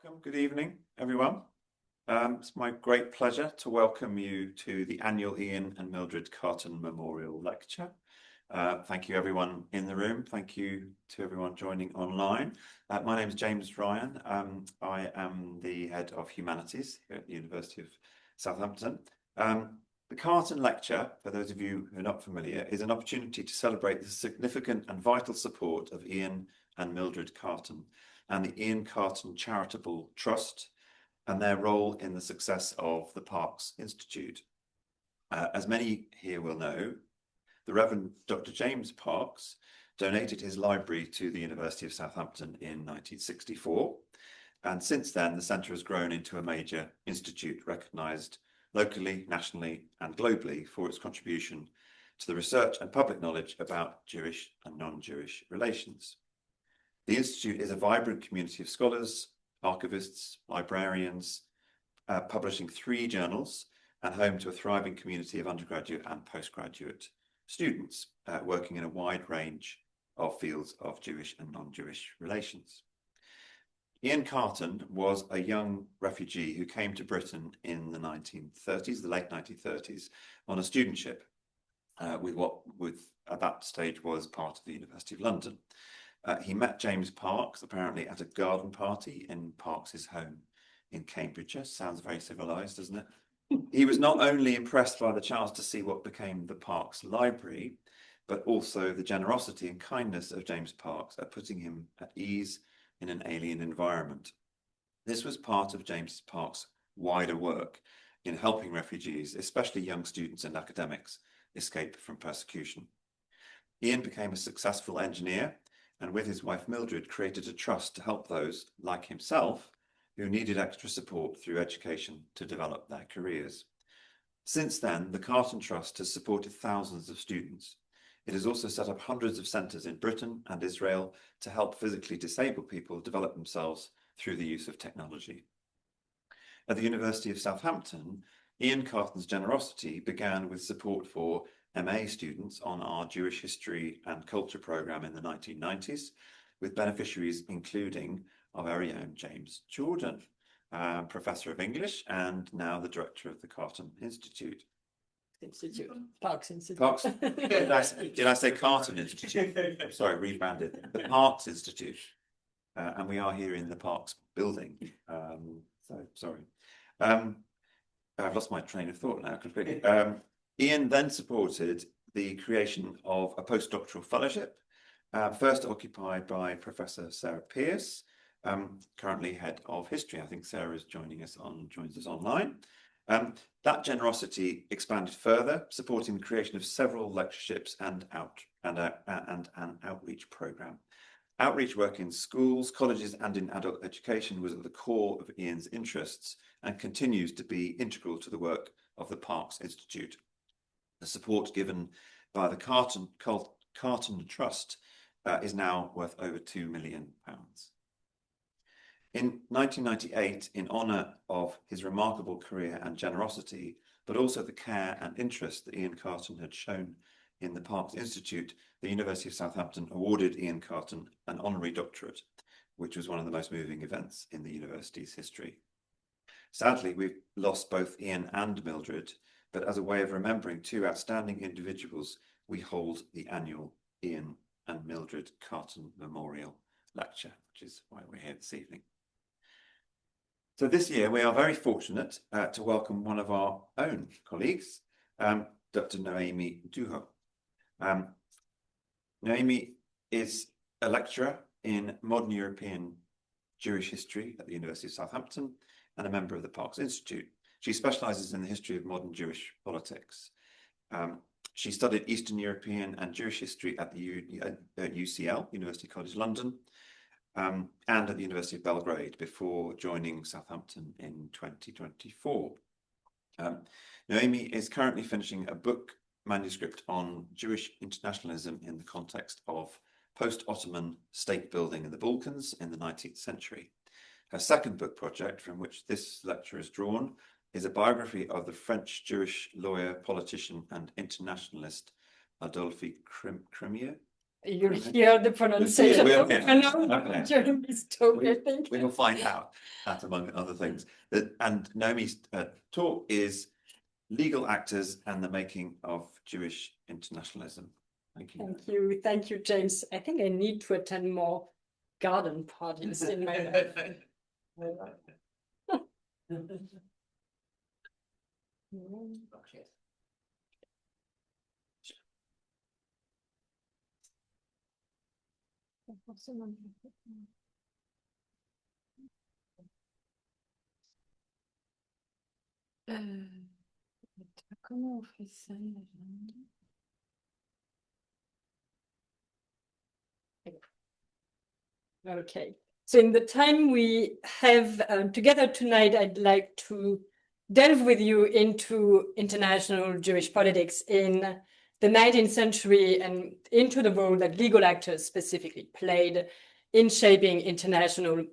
Welcome. Good evening, everyone. It's my great pleasure to welcome you to the annual Ian and Mildred Carton Memorial Lecture. Thank you, everyone in the room. Thank you to everyone joining online. My name is James Ryan. I am the Head of Humanities here at the University of Southampton. The Carton Lecture, for those of you who are not familiar, is an opportunity to celebrate the significant and vital support of Ian and Mildred Carton and the Ian Carton Charitable Trust and their role in the success of the Parkes Institute. As many here will know, the Reverend Dr. James Parkes donated his library to the University of Southampton in 1964, and since then the centre has grown into a major institute recognised locally, nationally and globally for its contribution to the research and public knowledge about Jewish and non-Jewish relations. The Institute is a vibrant community of scholars, archivists, librarians, publishing 3 journals and home to a thriving community of undergraduate and postgraduate students working in a wide range of fields of Jewish and non-Jewish relations. Ian Carton was a young refugee who came to Britain in the 1930s, the late 1930s, on a studentship with at that stage was part of the University of London. He met James Parkes apparently at a garden party in Parkes's home in Cambridgeshire. Sounds very civilized, doesn't it? He was not only impressed by the chance to see what became the Parkes Library, but also the generosity and kindness of James Parkes at putting him at ease in an alien environment. This was part of James Parkes' wider work in helping refugees, especially young students and academics, escape from persecution. Ian became a successful engineer and with his wife Mildred created a trust to help those, like himself, who needed extra support through education to develop their careers. Since then, the Carton Trust has supported thousands of students. It has also set up hundreds of centres in Britain and Israel to help physically disabled people develop themselves through the use of technology. At the University of Southampton, Ian Carton's generosity began with support for MA students on our Jewish History and Culture programme in the 1990s, with beneficiaries including our very own James Jordan, Professor of English and now the Director of the Carton Institute. Parkes Institute. Parkes. Did I say Carton Institute? Sorry, rebranded. The Parkes Institute. And we are here in the Parkes building. So sorry. I've lost my train of thought now completely. Ian then supported the creation of a postdoctoral fellowship, first occupied by Professor Sarah Pearce, currently Head of History. I think Sarah is joins us online. That generosity expanded further, supporting the creation of several lectureships and an outreach programme. Outreach work in schools, colleges and in adult education was at the core of Ian's interests and continues to be integral to the work of the Parkes Institute. The support given by the Carton Trust is now worth over £2 million. In 1998, in honour of his remarkable career and generosity, but also the care and interest that Ian Carton had shown in the Parkes Institute, the University of Southampton awarded Ian Carton an honorary doctorate, which was one of the most moving events in the university's history. Sadly, we've lost both Ian and Mildred, but as a way of remembering 2 outstanding individuals, we hold the annual Ian and Mildred Carton Memorial Lecture, which is why we're here this evening. So this year we are very fortunate to welcome one of our own colleagues, Dr. Noemi Duho. Noemi is a lecturer in modern European Jewish history at the University of Southampton and a member of the Parkes Institute. She specialises in the history of modern Jewish politics. She studied Eastern European and Jewish history at the UCL, University College London, and at the University of Belgrade before joining Southampton in 2024. Noemi is currently finishing a book manuscript on Jewish internationalism in the context of post-Ottoman state building in the Balkans in the 19th century. Her second book project, from which this lecture is drawn, is a biography of the French Jewish lawyer, politician and internationalist Adolphe Crémieux, You'll hear the pronunciation We'll of hear. Okay. during this talk, I think. We will find out that, among other things. And Naomi's talk is Legal Actors and the Making of Jewish Internationalism. Thank you. Thank you. Thank you, James. I think I need to attend more garden parties in my life. Comment on fait ça? Okay, so in the time we have together tonight, I'd like to delve with you into international Jewish politics in the 19th century and into the role that legal actors specifically played in shaping international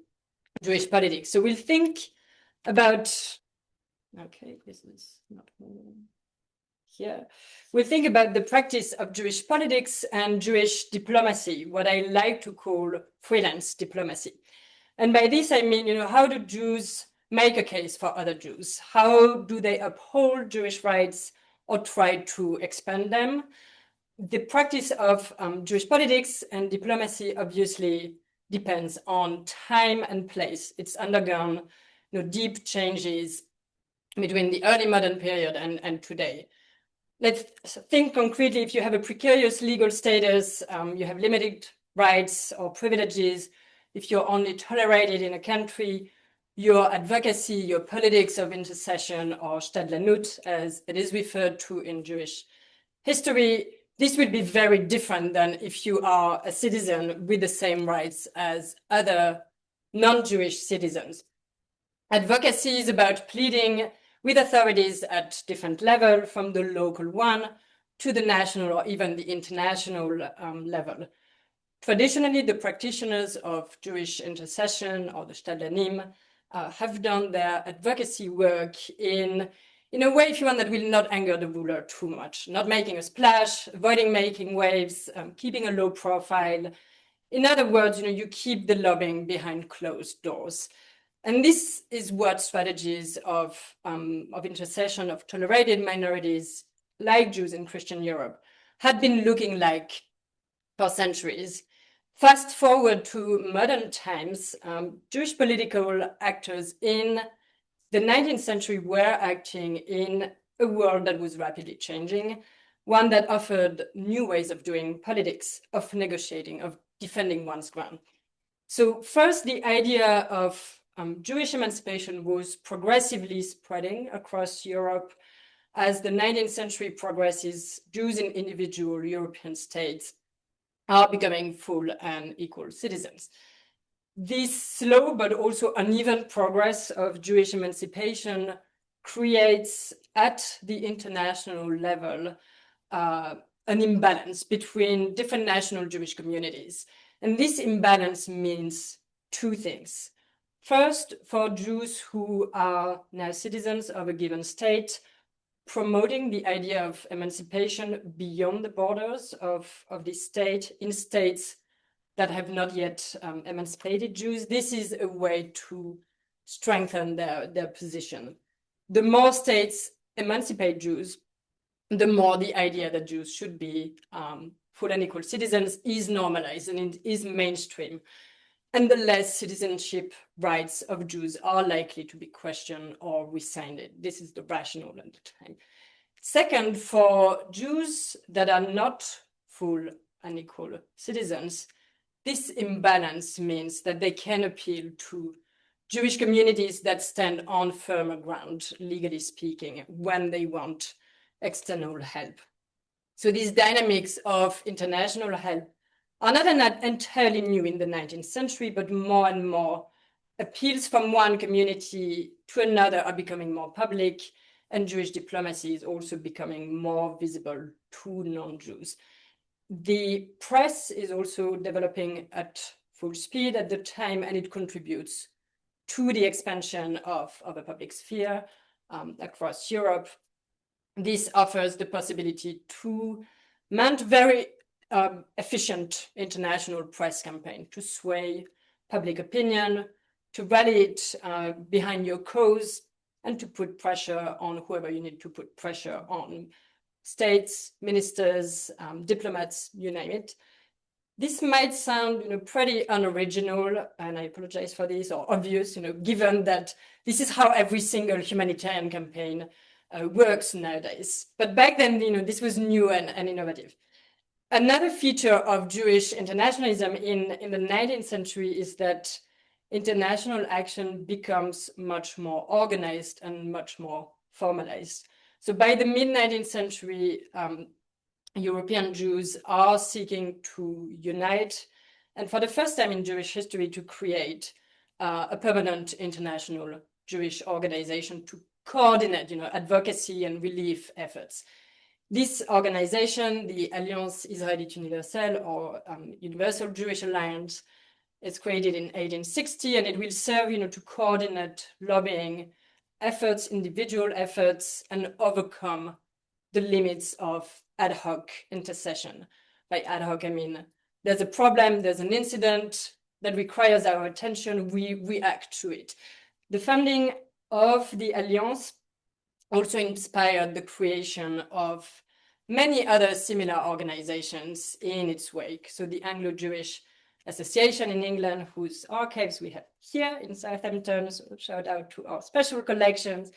Jewish politics. So we'll think about, okay, this is not here. We'll think about the practice of Jewish politics and Jewish diplomacy, what I like to call freelance diplomacy. And by this, I mean, how do Jews make a case for other Jews? How do they uphold Jewish rights or try to expand them? The practice of Jewish politics and diplomacy obviously depends on time and place. It's undergone deep changes between the early modern period and today. Let's think concretely. If you have a precarious legal status, you have limited rights or privileges. If you're only tolerated in a country, your advocacy, your politics of intercession, or Stadlanut, as it is referred to in Jewish history, this will be very different than if you are a citizen with the same rights as other non-Jewish citizens. Advocacy is about pleading with authorities at different levels, from the local one to the national or even the international level. Traditionally, the practitioners of Jewish intercession or the Stadlanim have done their advocacy work in a way, if you want, that will not anger the ruler too much, not making a splash, avoiding making waves, keeping a low profile. In other words, you keep the lobbying behind closed doors. And this is what strategies of intercession of tolerated minorities like Jews in Christian Europe had been looking like for centuries. Fast forward to modern times, Jewish political actors in the 19th century were acting in a world that was rapidly changing, one that offered new ways of doing politics, of negotiating, of defending one's ground. So first, the idea of Jewish emancipation was progressively spreading across Europe. As the 19th century progresses, Jews in individual European states are becoming full and equal citizens. This slow but also uneven progress of Jewish emancipation creates at the international level an imbalance between different national Jewish communities. And this imbalance means two things. First, for Jews who are now citizens of a given state, promoting the idea of emancipation beyond the borders of this state, in states that have not yet emancipated Jews, this is a way to strengthen their position. The more states emancipate Jews, the more the idea that Jews should be full and equal citizens is normalized and it is mainstream. And the less citizenship rights of Jews are likely to be questioned or rescinded. This is the rationale at the time. Second, for Jews that are not full and equal citizens, this imbalance means that they can appeal to Jewish communities that stand on firmer ground, legally speaking, when they want external help. So these dynamics of international help are not entirely new in the 19th century, but more and more appeals from one community to another are becoming more public, and Jewish diplomacy is also becoming more visible to non-Jews. The press is also developing at full speed at the time, and it contributes to the expansion of a public sphere across Europe. This offers the possibility to mount very efficient international press campaign to sway public opinion, to rally it behind your cause, and to put pressure on whoever you need to put pressure on, states, ministers, diplomats, you name it. This might sound, pretty unoriginal, and I apologize for this, or obvious, given that this is how every single humanitarian campaign works nowadays. But back then, this was new and innovative. Another feature of Jewish internationalism in the 19th century is that international action becomes much more organized and much more formalized. So by the mid-19th century, European Jews are seeking to unite, and for the first time in Jewish history, to create a permanent international Jewish organization to coordinate, advocacy and relief efforts. This organization, the Alliance Israélite Universelle, or Universal Jewish Alliance, is created in 1860, and it will serve, to coordinate lobbying efforts, individual efforts, and overcome the limits of ad hoc intercession. By ad hoc, I mean there's a problem, there's an incident that requires our attention, we react to it. The founding of the Alliance also inspired the creation of many other similar organizations in its wake. So the Anglo-Jewish Association in England, whose archives we have here in Southampton, so shout out to our special collections.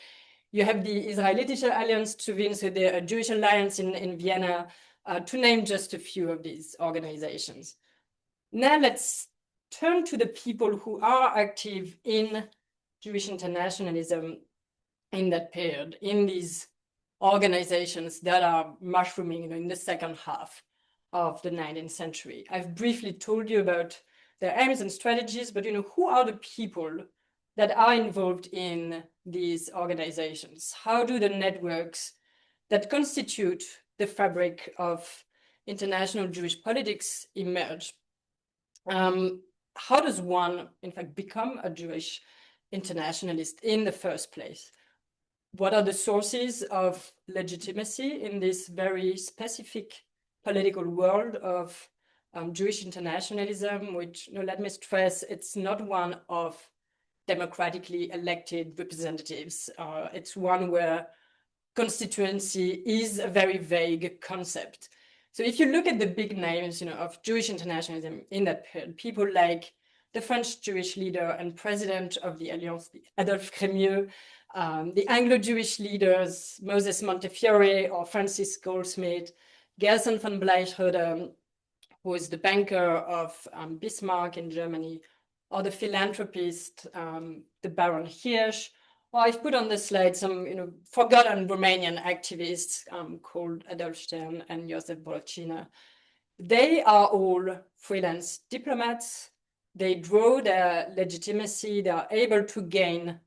You have the Israelitische Allianz zu Wien, so the Jewish Alliance in Vienna, to name just a few of these organizations. Now let's turn to the people who are active in Jewish internationalism in that period, in these organizations that are mushrooming in the second half of the 19th century. I've briefly told you about their aims and strategies, but who are the people that are involved in these organizations? How do the networks that constitute the fabric of international Jewish politics emerge? How does one, in fact, become a Jewish internationalist in the first place? What are the sources of legitimacy in this very specific political world of Jewish internationalism, which, let me stress, it's not one of democratically elected representatives. It's one where constituency is a very vague concept. So if you look at the big names, of Jewish internationalism in that period, people like the French Jewish leader and president of the Alliance, Adolphe Crémieux, the Anglo-Jewish leaders, Moses Montefiore or Francis Goldsmith, Gerson von Bleichroeder, who is the banker of Bismarck in Germany, or the philanthropist, the Baron Hirsch, or I've put on the slide some, forgotten Romanian activists called Adolf Stern and Josef Bolcina. They are all freelance diplomats. They draw their legitimacy. They are able to gain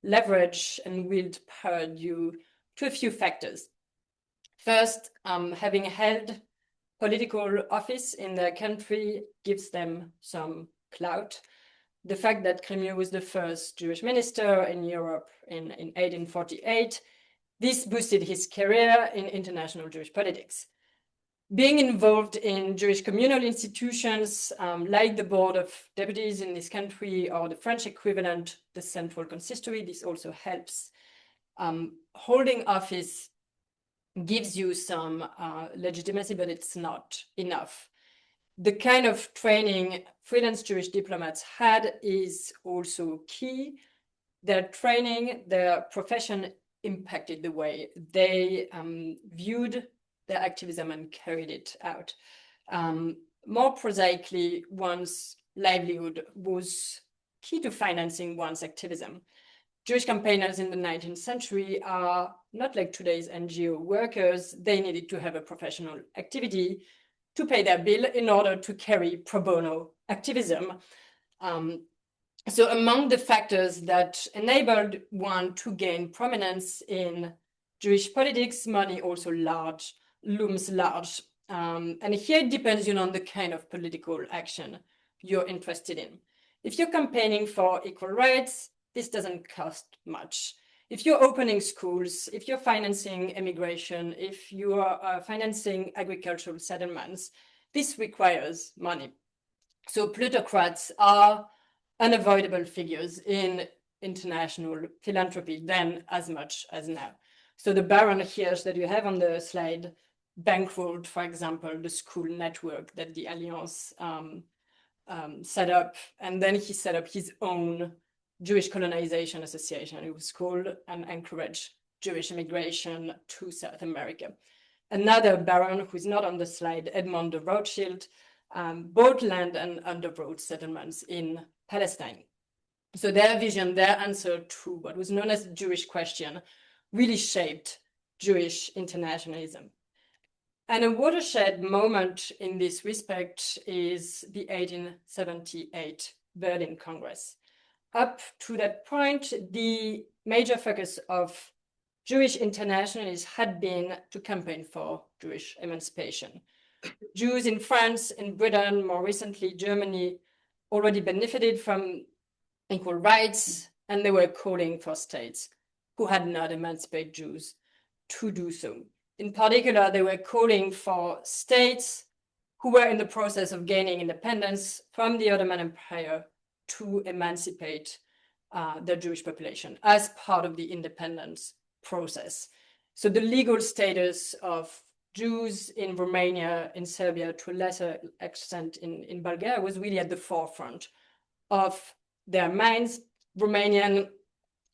leverage and wield power due to a few factors. First, having held political office in their country gives them some clout. The fact that Crémieux was the first Jewish minister in Europe in 1848, this boosted his career in international Jewish politics. Being involved in Jewish communal institutions like the Board of Deputies in this country or the French equivalent, the Central Consistory, this also helps. Holding office gives you some legitimacy, but it's not enough. The kind of training freelance Jewish diplomats had is also key. Their training, their profession impacted the way they viewed their activism and carried it out. More prosaically, one's livelihood was key to financing one's activism. Jewish campaigners in the 19th century are not like today's NGO workers. They needed to have a professional activity to pay their bill in order to carry pro bono activism. So among the factors that enabled one to gain prominence in Jewish politics, money also looms large. And here it depends on the kind of political action you're interested in. If you're campaigning for equal rights, this doesn't cost much. If you're opening schools, if you're financing immigration, if you are financing agricultural settlements, this requires money. So plutocrats are unavoidable figures in international philanthropy then as much as now. So the Baron Hirsch that you have on the slide bankrolled, for example, the school network that the Alliance set up, and then he set up his own Jewish colonization association. It was called and encouraged Jewish immigration to South America. Another baron who is not on the slide, Edmond de Rothschild, bought land and underwrote settlements in Palestine. So their vision, their answer to what was known as the Jewish question, really shaped Jewish internationalism. And a watershed moment in this respect is the 1878 Berlin Congress. Up to that point, the major focus of Jewish internationalists had been to campaign for Jewish emancipation. Jews in France, in Britain, more recently Germany, already benefited from equal rights, and they were calling for states who had not emancipated Jews to do so. In particular, they were calling for states who were in the process of gaining independence from the Ottoman Empire to emancipate the Jewish population as part of the independence process. So the legal status of Jews in Romania, in Serbia, to a lesser extent in Bulgaria, was really at the forefront of their minds. Romanian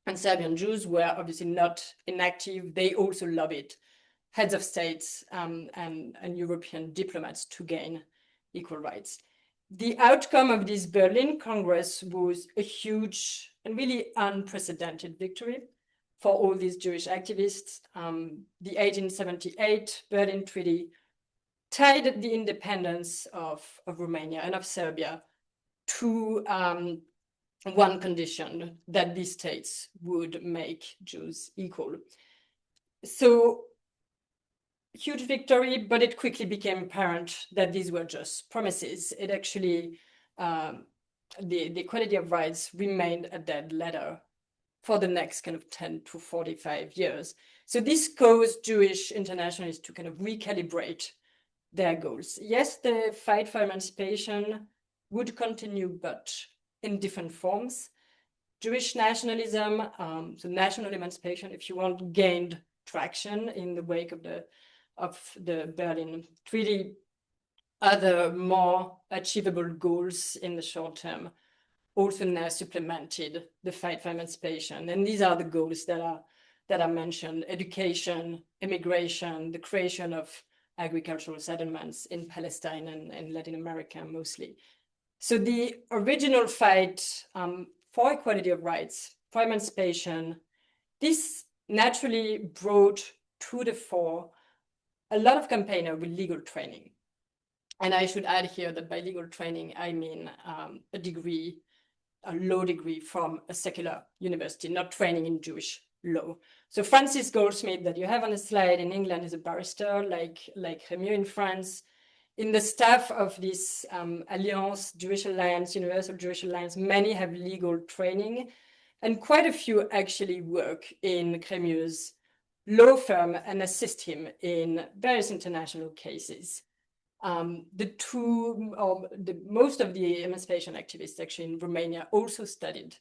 and Serbian Jews were obviously not inactive. They also lobbied heads of states and European diplomats to gain equal rights. The outcome of this Berlin Congress was a huge and really unprecedented victory for all these Jewish activists. The 1878 Berlin Treaty tied the independence of Romania and of Serbia to one condition, that these states would make Jews equal. So, huge victory, but it quickly became apparent that these were just promises. It actually, the equality of rights remained a dead letter for the next kind of 10 to 45 years. So this caused Jewish internationalists to kind of recalibrate their goals. Yes, the fight for emancipation would continue, but in different forms. Jewish nationalism, so national emancipation, if you want, gained traction in the wake of the Berlin Treaty. Other more achievable goals in the short term also now supplemented the fight for emancipation. And these are the goals that are mentioned: education, immigration, the creation of agricultural settlements in Palestine and Latin America mostly. So the original fight for equality of rights, for emancipation, this naturally brought to the fore a lot of campaigners with legal training. And I should add here that by legal training, I mean a law degree from a secular university, not training in Jewish law. So Francis Goldsmith, that you have on the slide in England, is a barrister like Rémieux in France. In the staff of this Alliance, Jewish Alliance, Universal Jewish Alliance, many have legal training, and quite a few actually work in Crémieux's law firm and assist him in various international cases. Most of the emancipation activists actually in Romania also studied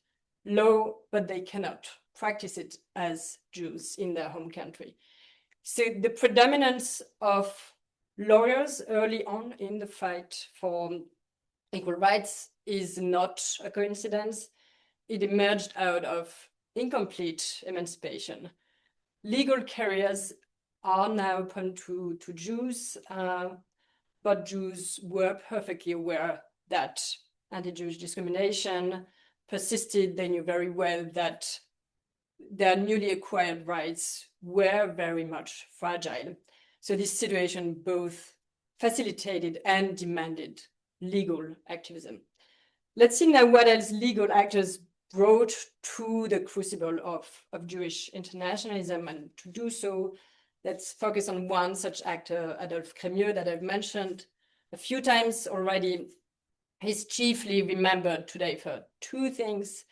law, but they cannot practice it as Jews in their home country. So the predominance of lawyers early on in the fight for equal rights is not a coincidence. It emerged out of incomplete emancipation. Legal careers are now open to Jews, but Jews were perfectly aware that anti-Jewish discrimination persisted. They knew very well that their newly acquired rights were very much fragile. So this situation both facilitated and demanded legal activism. Let's see now what else legal actors brought to the crucible of Jewish internationalism. And to do so, let's focus on one such actor, Adolphe Crémieux, that I've mentioned a few times already. He's chiefly remembered today for two things.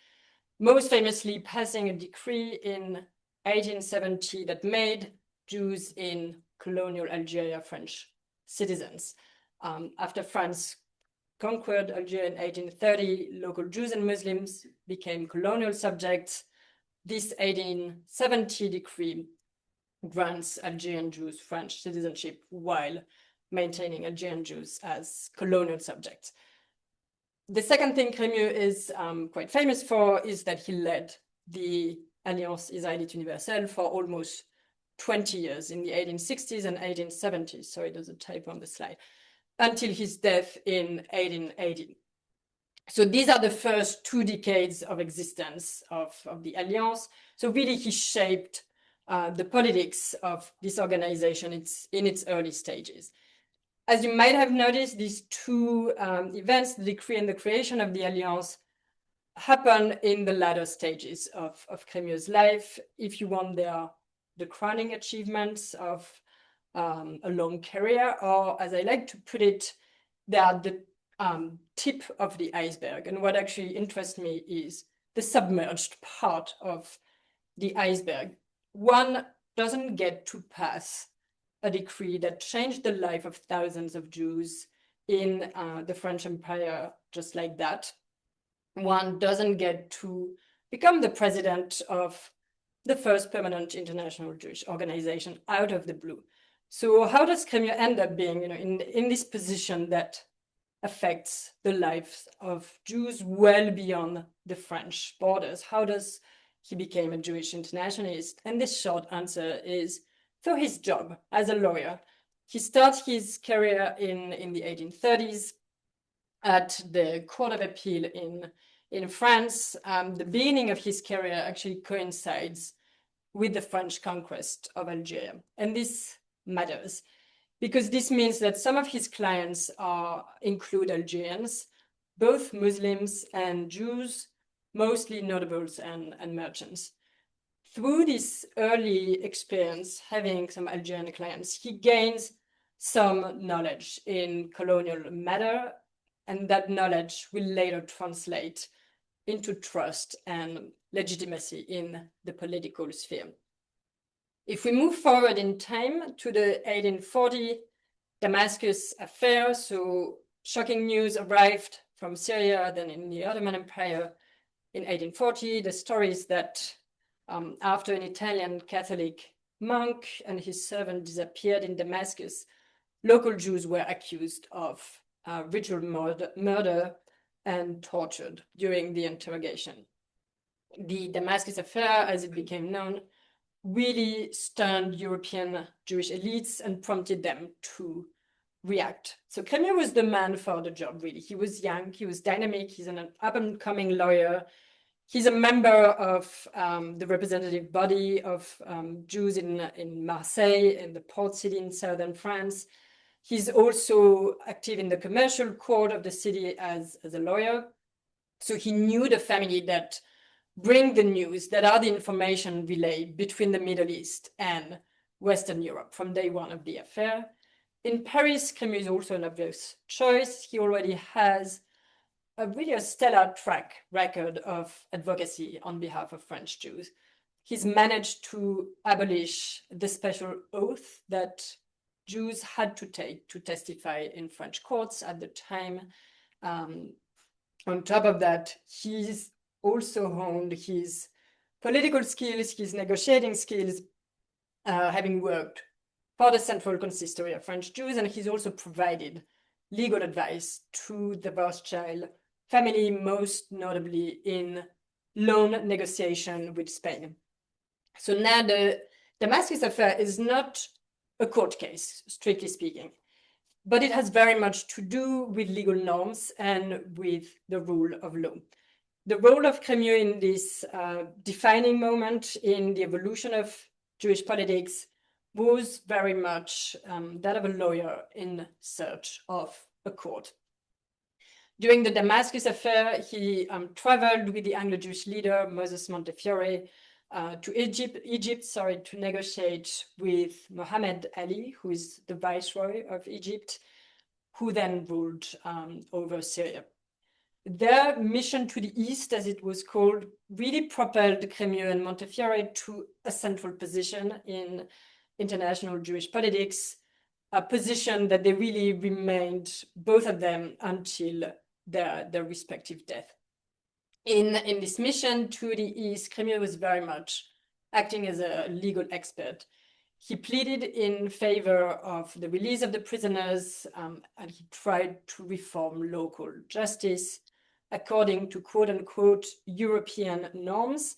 Most famously, passing a decree in 1870 that made Jews in colonial Algeria French citizens. After France conquered Algeria in 1830, local Jews and Muslims became colonial subjects. This 1870 decree grants Algerian Jews French citizenship while maintaining Algerian Jews as colonial subjects. The second thing Crémieux is quite famous for is that he led the Alliance Israélite Universelle for almost 20 years in the 1860s and 1870s. Sorry, there's a typo on the slide. Until his death in 1880. So these are the first 2 decades of existence of the Alliance. So really he shaped the politics of this organization in its early stages. As you might have noticed, these 2 events, the decree and the creation of the Alliance, happen in the latter stages of Crémieux's life. If you want, they are the crowning achievements of a long career, or as I like to put it, they are the tip of the iceberg. And what actually interests me is the submerged part of the iceberg. One doesn't get to pass a decree that changed the life of thousands of Jews in the French Empire just like that. One doesn't get to become the president of the first permanent international Jewish organization out of the blue. So how does Crémieux end up being, in this position that affects the lives of Jews well beyond the French borders? How does he become a Jewish internationalist? And the short answer is through his job as a lawyer. He starts his career in the 1830s at the Court of Appeal in France. The beginning of his career actually coincides with the French conquest of Algeria. And this matters because this means that some of his clients include Algerians, both Muslims and Jews, mostly notables and merchants. Through this early experience, having some Algerian clients, he gains some knowledge in colonial matter, and that knowledge will later translate into trust and legitimacy in the political sphere. If we move forward in time to the 1840 Damascus affair, so shocking news arrived from Syria, then in the Ottoman Empire in 1840. The story is that after an Italian Catholic monk and his servant disappeared in Damascus, local Jews were accused of ritual murder and tortured during the interrogation. The Damascus affair, as it became known, really stunned European Jewish elites and prompted them to react. So Crémieux was the man for the job, really. He was young, he was dynamic, he's an up-and-coming lawyer. He's a member of the representative body of Jews in Marseille, in the port city in southern France. He's also active in the commercial court of the city as a lawyer. So he knew the family that bring the news, that are the information relay between the Middle East and Western Europe from day one of the affair. In Paris, Crémieux is also an obvious choice. He already has a stellar track record of advocacy on behalf of French Jews. He's managed to abolish the special oath that Jews had to take to testify in French courts at the time. On top of that, he's also honed his political skills, his negotiating skills, having worked for the Central Consistory of French Jews, and he's also provided legal advice to the Rothschild family, most notably in loan negotiation with Spain. So now the Damascus affair is not a court case, strictly speaking, but it has very much to do with legal norms and with the rule of law. The role of Crémieux in this defining moment in the evolution of Jewish politics was very much that of a lawyer in search of a court. During the Damascus affair, he traveled with the Anglo-Jewish leader Moses Montefiore to Egypt, to negotiate with Mohammed Ali, who is the viceroy of Egypt, who then ruled over Syria. Their mission to the east, as it was called, really propelled Crémieux and Montefiore to a central position in international Jewish politics. a position that they really remained, both of them, until their respective death. In this mission to the East, Crémieux was very much acting as a legal expert. He pleaded in favor of the release of the prisoners, and he tried to reform local justice according to quote-unquote European norms.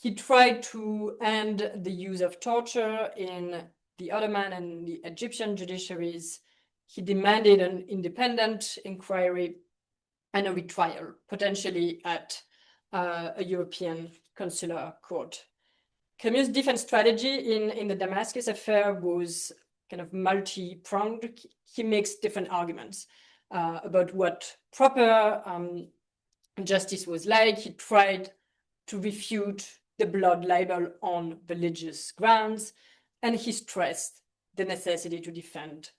He tried to end the use of torture in the Ottoman and the Egyptian judiciaries. He demanded an independent inquiry and a retrial, potentially at a European consular court. Crémieux's defense strategy in the Damascus affair was kind of multi-pronged. He makes different arguments about what proper justice was like. He tried to refute the blood libel on religious grounds, and he stressed the necessity to defend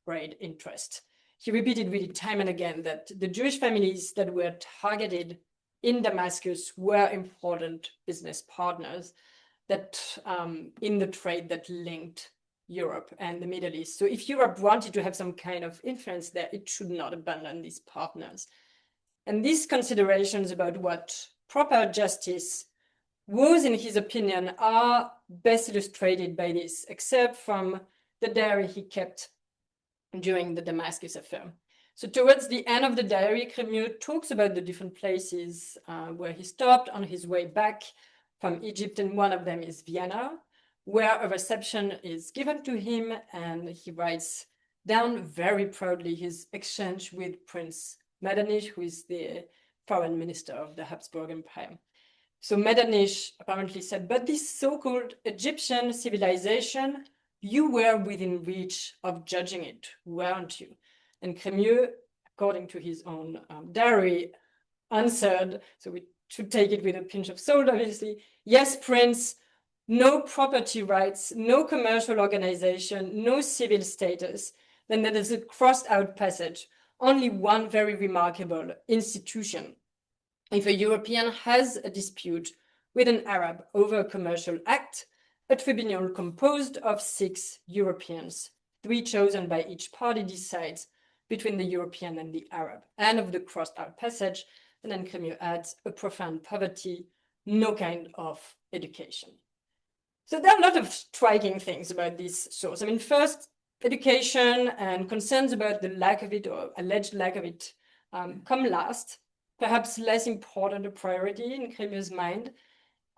trade interests. He repeated really time and again that the Jewish families that were targeted in Damascus were important business partners that in the trade that linked Europe and the Middle East. So if Europe wanted to have some kind of influence there, it should not abandon these partners. And these considerations about what proper justice was, in his opinion, are best illustrated by this excerpt from the diary he kept during the Damascus affair. So towards the end of the diary, Crémieux talks about the different places where he stopped on his way back from Egypt, and one of them is Vienna, where a reception is given to him, and he writes down very proudly his exchange with Prince Metternich, who is the foreign minister of the Habsburg Empire. So Metternich apparently said, "But this so-called Egyptian civilization, you were within reach of judging it, weren't you?" And Crémieux, according to his own diary, answered, so we should take it with a pinch of salt, obviously, "Yes, Prince, no property rights, no commercial organization, no civil status. Then there is a crossed out passage, only one very remarkable institution. If a European has a dispute with an Arab over a commercial act, a tribunal composed of 6 Europeans, 3 chosen by each party, decides between the European and the Arab." And of the crossed out passage, and then Crémieux adds, "a profound poverty, no kind of education." So there are a lot of striking things about this source. I mean, first, education and concerns about the lack of it or alleged lack of it come last, perhaps less important a priority in Crémieux's mind.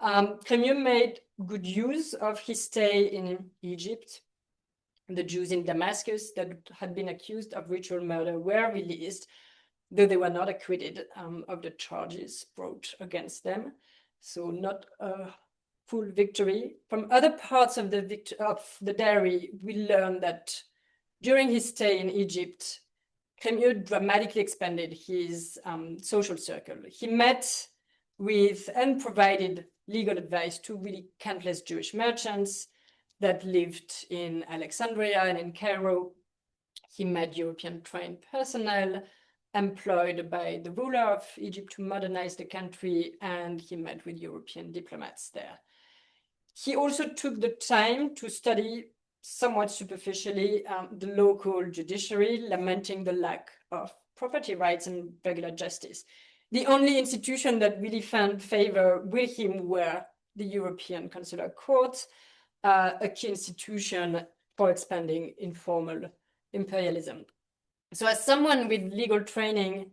Crémieux made good use of his stay in Egypt. The Jews in Damascus that had been accused of ritual murder were released, though they were not acquitted of the charges brought against them. So not a full victory. From other parts of the diary, we learn that during his stay in Egypt, Crémieux dramatically expanded his social circle. He met with and provided legal advice to really countless Jewish merchants that lived in Alexandria and in Cairo. He met European trained personnel employed by the ruler of Egypt to modernize the country, and he met with European diplomats there. He also took the time to study, somewhat superficially, the local judiciary, lamenting the lack of property rights and regular justice. The only institution that really found favor with him were the European consular courts, a key institution for expanding informal imperialism. So as someone with legal training,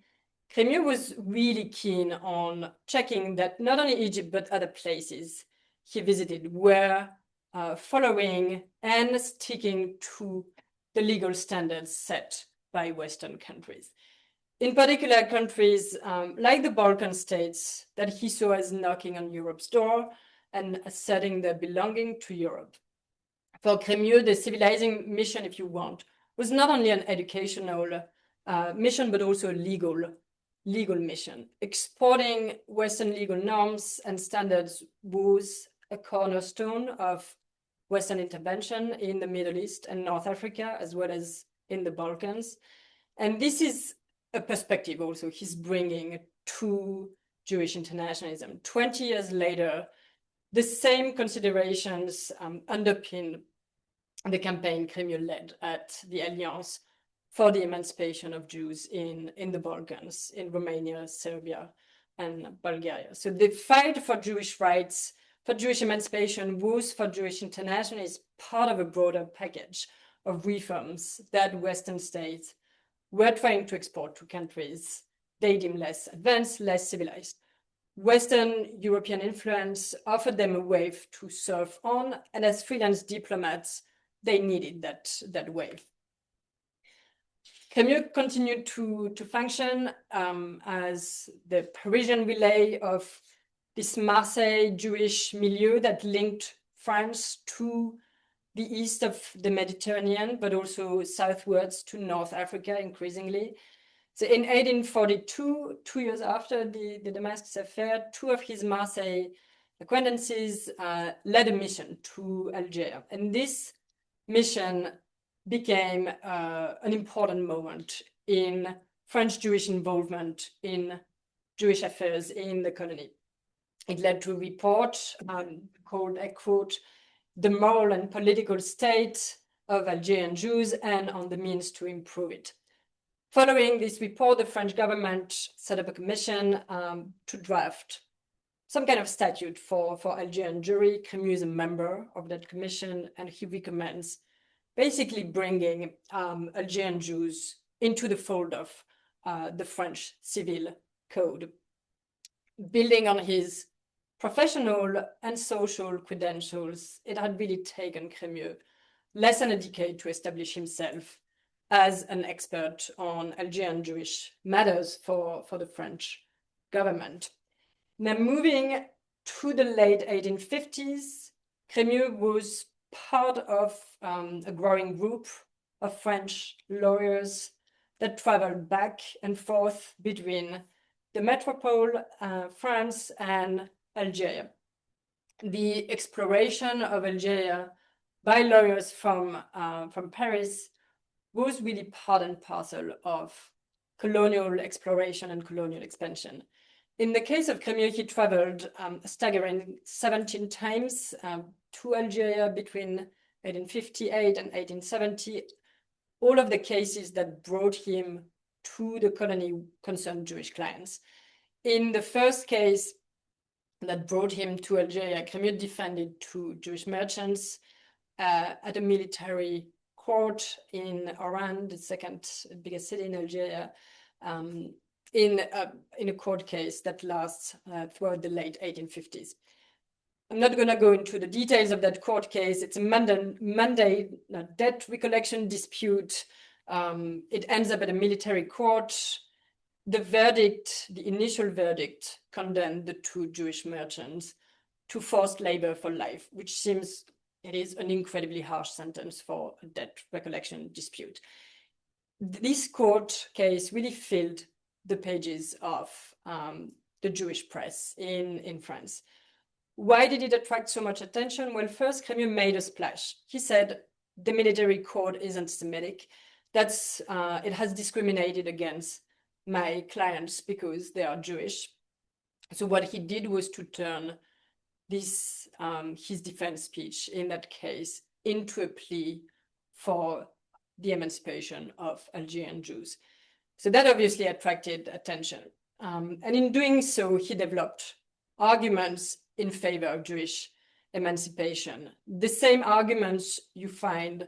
Crémieux was really keen on checking that not only Egypt, but other places he visited were following and sticking to the legal standards set by Western countries. In particular, countries like the Balkan states that he saw as knocking on Europe's door and asserting their belonging to Europe. For Crémieux, the civilizing mission, if you want, was not only an educational mission, but also a legal mission. Exporting Western legal norms and standards was a cornerstone of Western intervention in the Middle East and North Africa, as well as in the Balkans. And this is a perspective also he's bringing to Jewish internationalism. 20 years later, the same considerations underpin the campaign Crémieux led at the Alliance for the Emancipation of Jews in the Balkans, in Romania, Serbia, and Bulgaria. So the fight for Jewish rights, for Jewish emancipation, was for Jewish International is part of a broader package of reforms that Western states were trying to export to countries they deem less advanced, less civilized. Western European influence offered them a wave to surf on, and as freelance diplomats, they needed that wave. Crémieux continued to function as the Parisian relay of this Marseille Jewish milieu that linked France to the east of the Mediterranean, but also southwards to North Africa increasingly. So in 1842, 2 years after the Damascus affair, two of his Marseille acquaintances led a mission to Algeria. And this mission became an important moment in French Jewish involvement in Jewish affairs in the colony. It led to a report called, I quote, "The moral and political state of Algerian Jews and on the means to improve it." Following this report, the French government set up a commission to draft some kind of statute for Algerian Jewry. Crémieux is a member of that commission, and he recommends basically bringing Algerian Jews into the fold of the French civil code. Building on his professional and social credentials, it had really taken Crémieux less than a decade to establish himself as an expert on Algerian Jewish matters for the French government. Now, moving to the late 1850s, Crémieux was part of a growing group of French lawyers that traveled back and forth between the metropole, France, and Algeria. The exploration of Algeria by lawyers from Paris was really part and parcel of colonial exploration and colonial expansion. In the case of Crémieux, he traveled a staggering 17 times to Algeria between 1858 and 1870. All of the cases that brought him to the colony concerned Jewish clients. In the first case that brought him to Algeria, Crémieux defended two Jewish merchants at a military court in Oran, the second biggest city in Algeria, in a court case that lasts throughout the late 1850s. I'm not going to go into the details of that court case. It's a Monday debt recollection dispute. It ends up at a military court. The initial verdict, condemned the two Jewish merchants to forced labor for life, which seems it is an incredibly harsh sentence for a debt recollection dispute. This court case really filled the pages of the Jewish press in France. Why did it attract so much attention? Well, first, Crémieux made a splash. He said, the military court is anti-Semitic. It has discriminated against my clients because they are Jewish. So what he did was to turn his defense speech in that case into a plea for the emancipation of Algerian Jews. So that obviously attracted attention. And in doing so, he developed arguments in favor of Jewish emancipation. The same arguments you find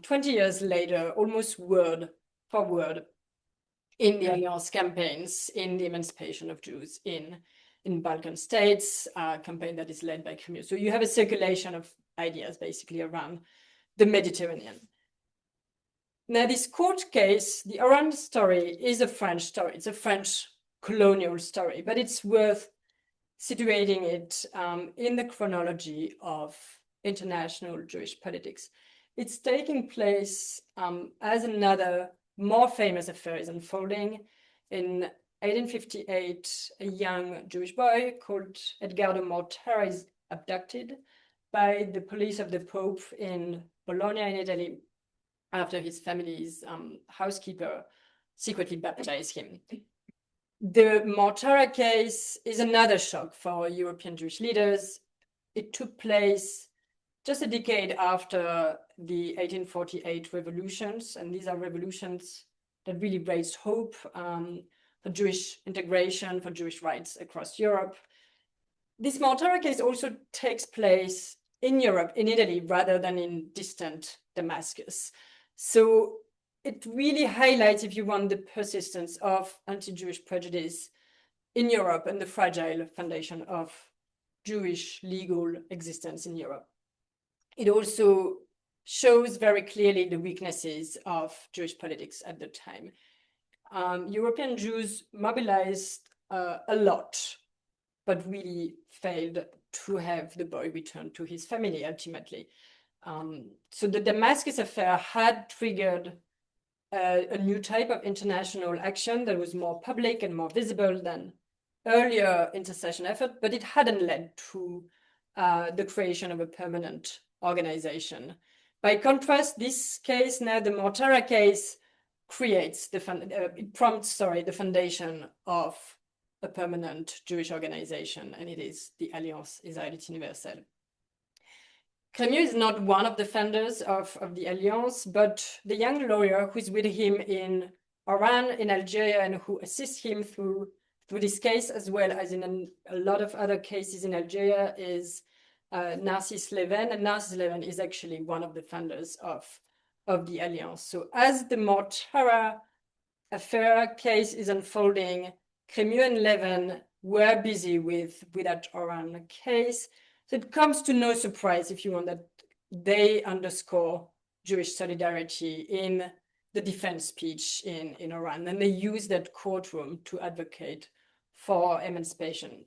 20 years later, almost word for word, in the Alliance campaigns, in the emancipation of Jews in Balkan states, a campaign that is led by Crémieux. So you have a circulation of ideas basically around the Mediterranean. Now, this court case, the Oran story, is a French story. It's a French colonial story, but it's worth situating it in the chronology of international Jewish politics. It's taking place as another more famous affair is unfolding. In 1858, a young Jewish boy called Edgardo Mortara is abducted by the police of the Pope in Bologna in Italy after his family's housekeeper secretly baptized him. The Mortara case is another shock for European Jewish leaders. It took place just a decade after the 1848 revolutions, and these are revolutions that really raised hope for Jewish integration, for Jewish rights across Europe. This Mortara case also takes place in Europe, in Italy, rather than in distant Damascus. So it really highlights, if you want, the persistence of anti-Jewish prejudice in Europe and the fragile foundation of Jewish legal existence in Europe. It also shows very clearly the weaknesses of Jewish politics at the time. European Jews mobilized a lot, but really failed to have the boy returned to his family ultimately. So the Damascus affair had triggered a new type of international action that was more public and more visible than earlier intercession effort, but it hadn't led to the creation of a permanent organization. By contrast, this case, now the Mortara case, creates it prompts the foundation of a permanent Jewish organization, and it is the Alliance Israélite Universelle. Crémieux is not one of the founders of the Alliance, but the young lawyer who's with him in Oran, in Algeria, and who assists him through this case, as well as in a lot of other cases in Algeria, is Narcisse Leven, and Narcisse Leven is actually one of the founders of the Alliance. So as the Mortara affair case is unfolding, Crémieux and Leven were busy with that Oran case. So it comes to no surprise, if you want, that they underscore Jewish solidarity in the defense speech in Oran, and they use that courtroom to advocate for emancipation.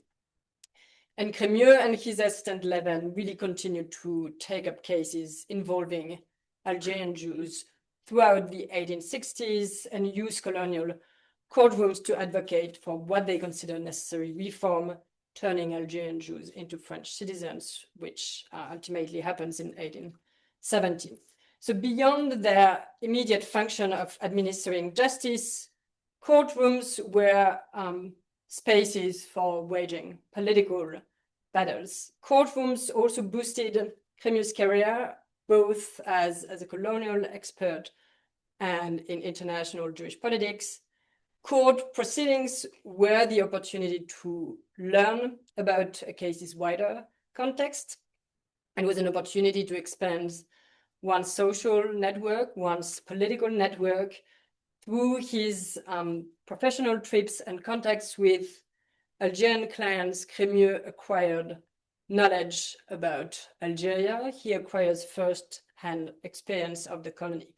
And Crémieux and his assistant Leven really continued to take up cases involving Algerian Jews throughout the 1860s and use colonial courtrooms to advocate for what they consider necessary reform, turning Algerian Jews into French citizens, which ultimately happens in 1870. So beyond their immediate function of administering justice, courtrooms were spaces for waging political battles. Courtrooms also boosted Crémieux's career, both as a colonial expert and in international Jewish politics. Court proceedings were the opportunity to learn about a case's wider context, and was an opportunity to expand one's social network, one's political network. Through his professional trips and contacts with Algerian clients, Crémieux acquired knowledge about Algeria. He acquires first-hand experience of the colony.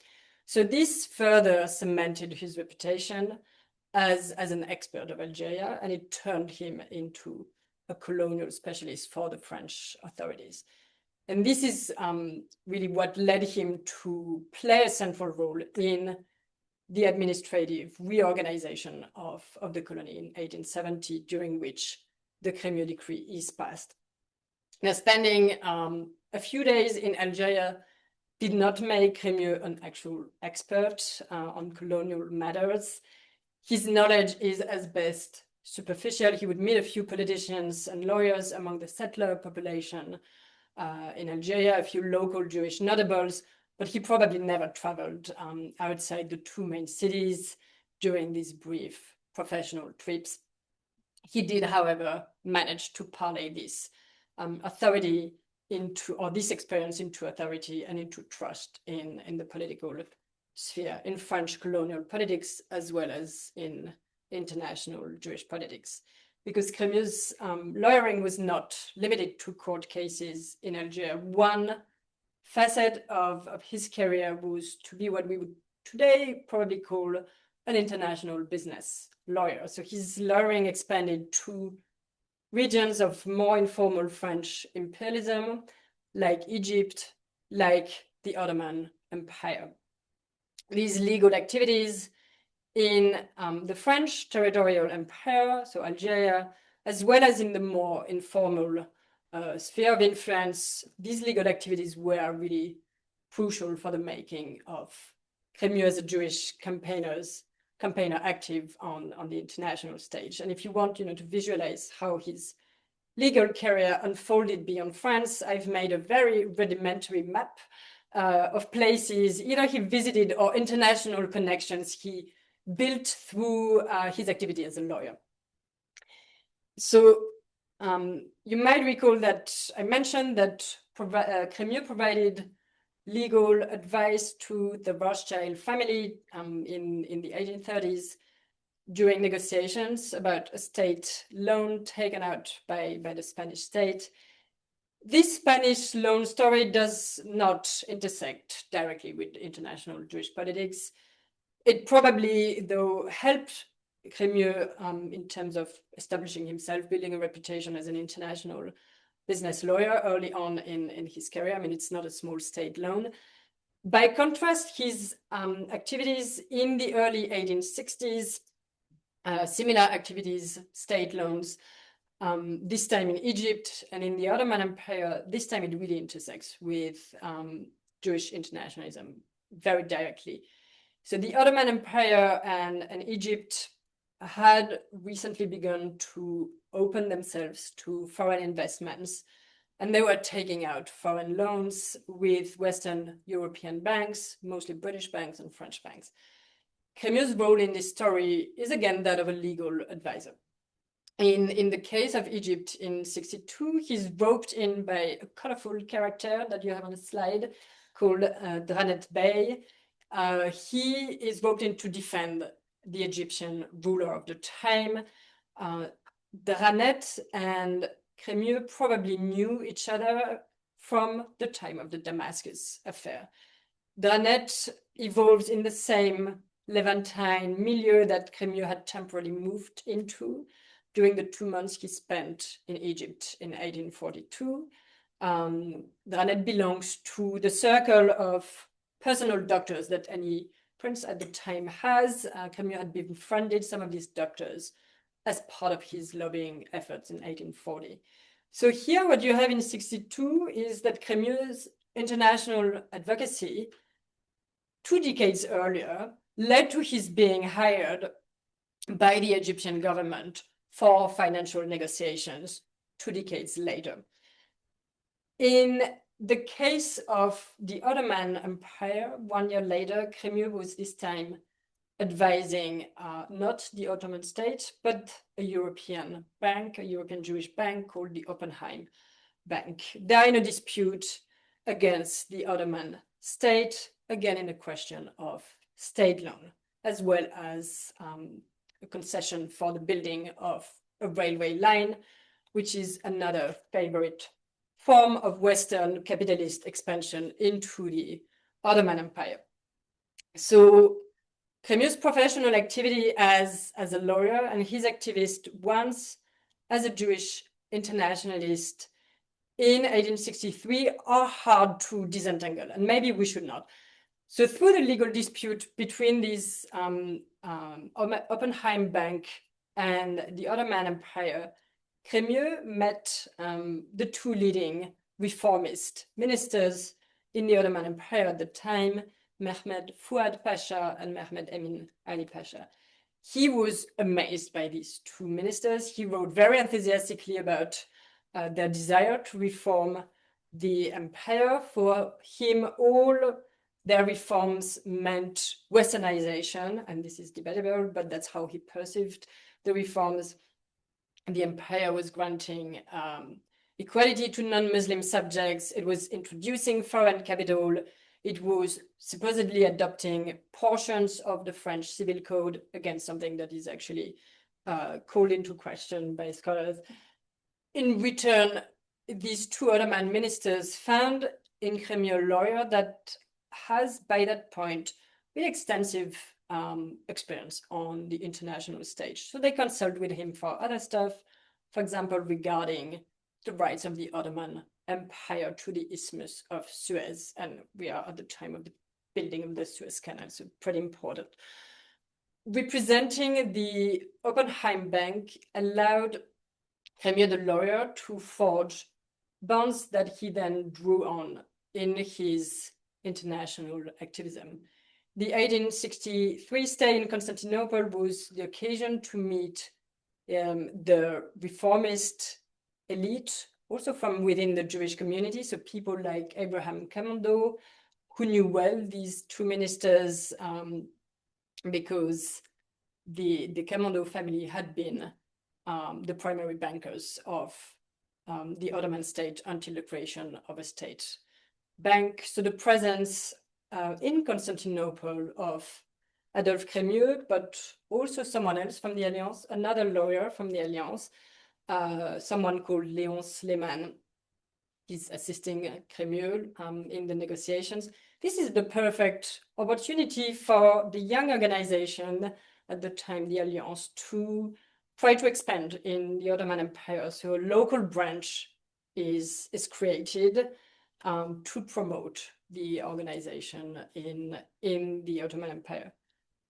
So this further cemented his reputation as an expert of Algeria, and it turned him into a colonial specialist for the French authorities. And this is really what led him to play a central role in the administrative reorganization of the colony in 1870, during which the Crémieux decree is passed. Now, spending a few days in Algeria did not make Crémieux an actual expert on colonial matters. His knowledge is at best superficial. He would meet a few politicians and lawyers among the settler population in Algeria, a few local Jewish notables, but he probably never traveled outside the two main cities during these brief professional trips. He did, however, manage to parlay this authority into, or this experience into authority and into trust in the political sphere, in French colonial politics, as well as in international Jewish politics. Because Crémieux's lawyering was not limited to court cases in Algeria. One facet of his career was to be what we would today probably call an international business lawyer. So his lawyering expanded to regions of more informal French imperialism, like Egypt, like the Ottoman Empire. These legal activities in the French territorial empire, so Algeria, as well as in the more informal sphere of influence, these legal activities were really crucial for the making of Crémieux as a Jewish campaigner active on the international stage. And if you want, to visualize how his legal career unfolded beyond France, I've made a very rudimentary map of places either he visited or international connections he built through his activity as a lawyer. So you might recall that I mentioned that Crémieux provided legal advice to the Rothschild family in the 1830s during negotiations about a state loan taken out by the Spanish state. This Spanish loan story does not intersect directly with international Jewish politics. It probably, though, helped Crémieux in terms of establishing himself, building a reputation as an international business lawyer early on in his career. I mean, it's not a small state loan. By contrast, his activities in the early 1860s, similar activities, state loans, this time in Egypt and in the Ottoman Empire, this time it really intersects with Jewish internationalism very directly. So the Ottoman Empire and Egypt had recently begun to open themselves to foreign investments, and they were taking out foreign loans with Western European banks, mostly British banks and French banks. Crémieux's role in this story is again that of a legal advisor. In the case of Egypt in 62, he's roped in by a colorful character that you have on the slide called Dranet Bey. He is roped in to defend the Egyptian ruler of the time. Dranet and Crémieux probably knew each other from the time of the Damascus affair. Dranet evolves in the same Levantine milieu that Crémieux had temporarily moved into during the 2 months he spent in Egypt in 1842. Dranet belongs to the circle of personal doctors that any prince at the time has. Crémieux had befriended some of these doctors as part of his lobbying efforts in 1840. So here what you have in 62 is that Crémieux's international advocacy 2 decades earlier led to his being hired by the Egyptian government for financial negotiations 2 decades later. In the case of the Ottoman Empire, 1 year later, Crémieux was this time advising not the Ottoman state, but a European bank, a European Jewish bank called the Oppenheim Bank. They are in a dispute against the Ottoman state, again in a question of state loan, as well as a concession for the building of a railway line, which is another favorite form of Western capitalist expansion into the Ottoman Empire. So Crémieux's professional activity as a lawyer and his activist once as a Jewish internationalist in 1863 are hard to disentangle, and maybe we should not. So through the legal dispute between these Oppenheim Bank and the Ottoman Empire, Crémieux met the 2 leading reformist ministers in the Ottoman Empire at the time, Mehmed Fuad Pasha and Mehmed Emin Ali Pasha. He was amazed by these 2 ministers. He wrote very enthusiastically about their desire to reform the empire. For him, all their reforms meant Westernization, and this is debatable, but that's how he perceived the reforms. The empire was granting equality to non-Muslim subjects. It was introducing foreign capital. It was supposedly adopting portions of the French civil code, again, something that is actually called into question by scholars. In return, these 2 Ottoman ministers found in Crémieux a lawyer that has, by that point, really extensive experience on the international stage. So they consult with him for other stuff, for example, regarding the rights of the Ottoman Empire to the Isthmus of Suez. And we are at the time of the building of the Suez Canal, so pretty important. Representing the Oppenheim Bank allowed Crémieux the lawyer to forge bonds that he then drew on in his international activism. The 1863 stay in Constantinople was the occasion to meet the reformist elite, also from within the Jewish community. So people like Abraham Kamando, who knew well these two ministers because the Kamando family had been the primary bankers of the Ottoman state until the creation of a state bank. So the presence in Constantinople of Adolphe Crémieux, but also someone else from the Alliance, another lawyer from the Alliance, someone called Léonce Lehmann. He's assisting Crémieux in the negotiations. This is the perfect opportunity for the young organization at the time, the Alliance, to try to expand in the Ottoman Empire. So a local branch is created to promote the organization in the Ottoman Empire.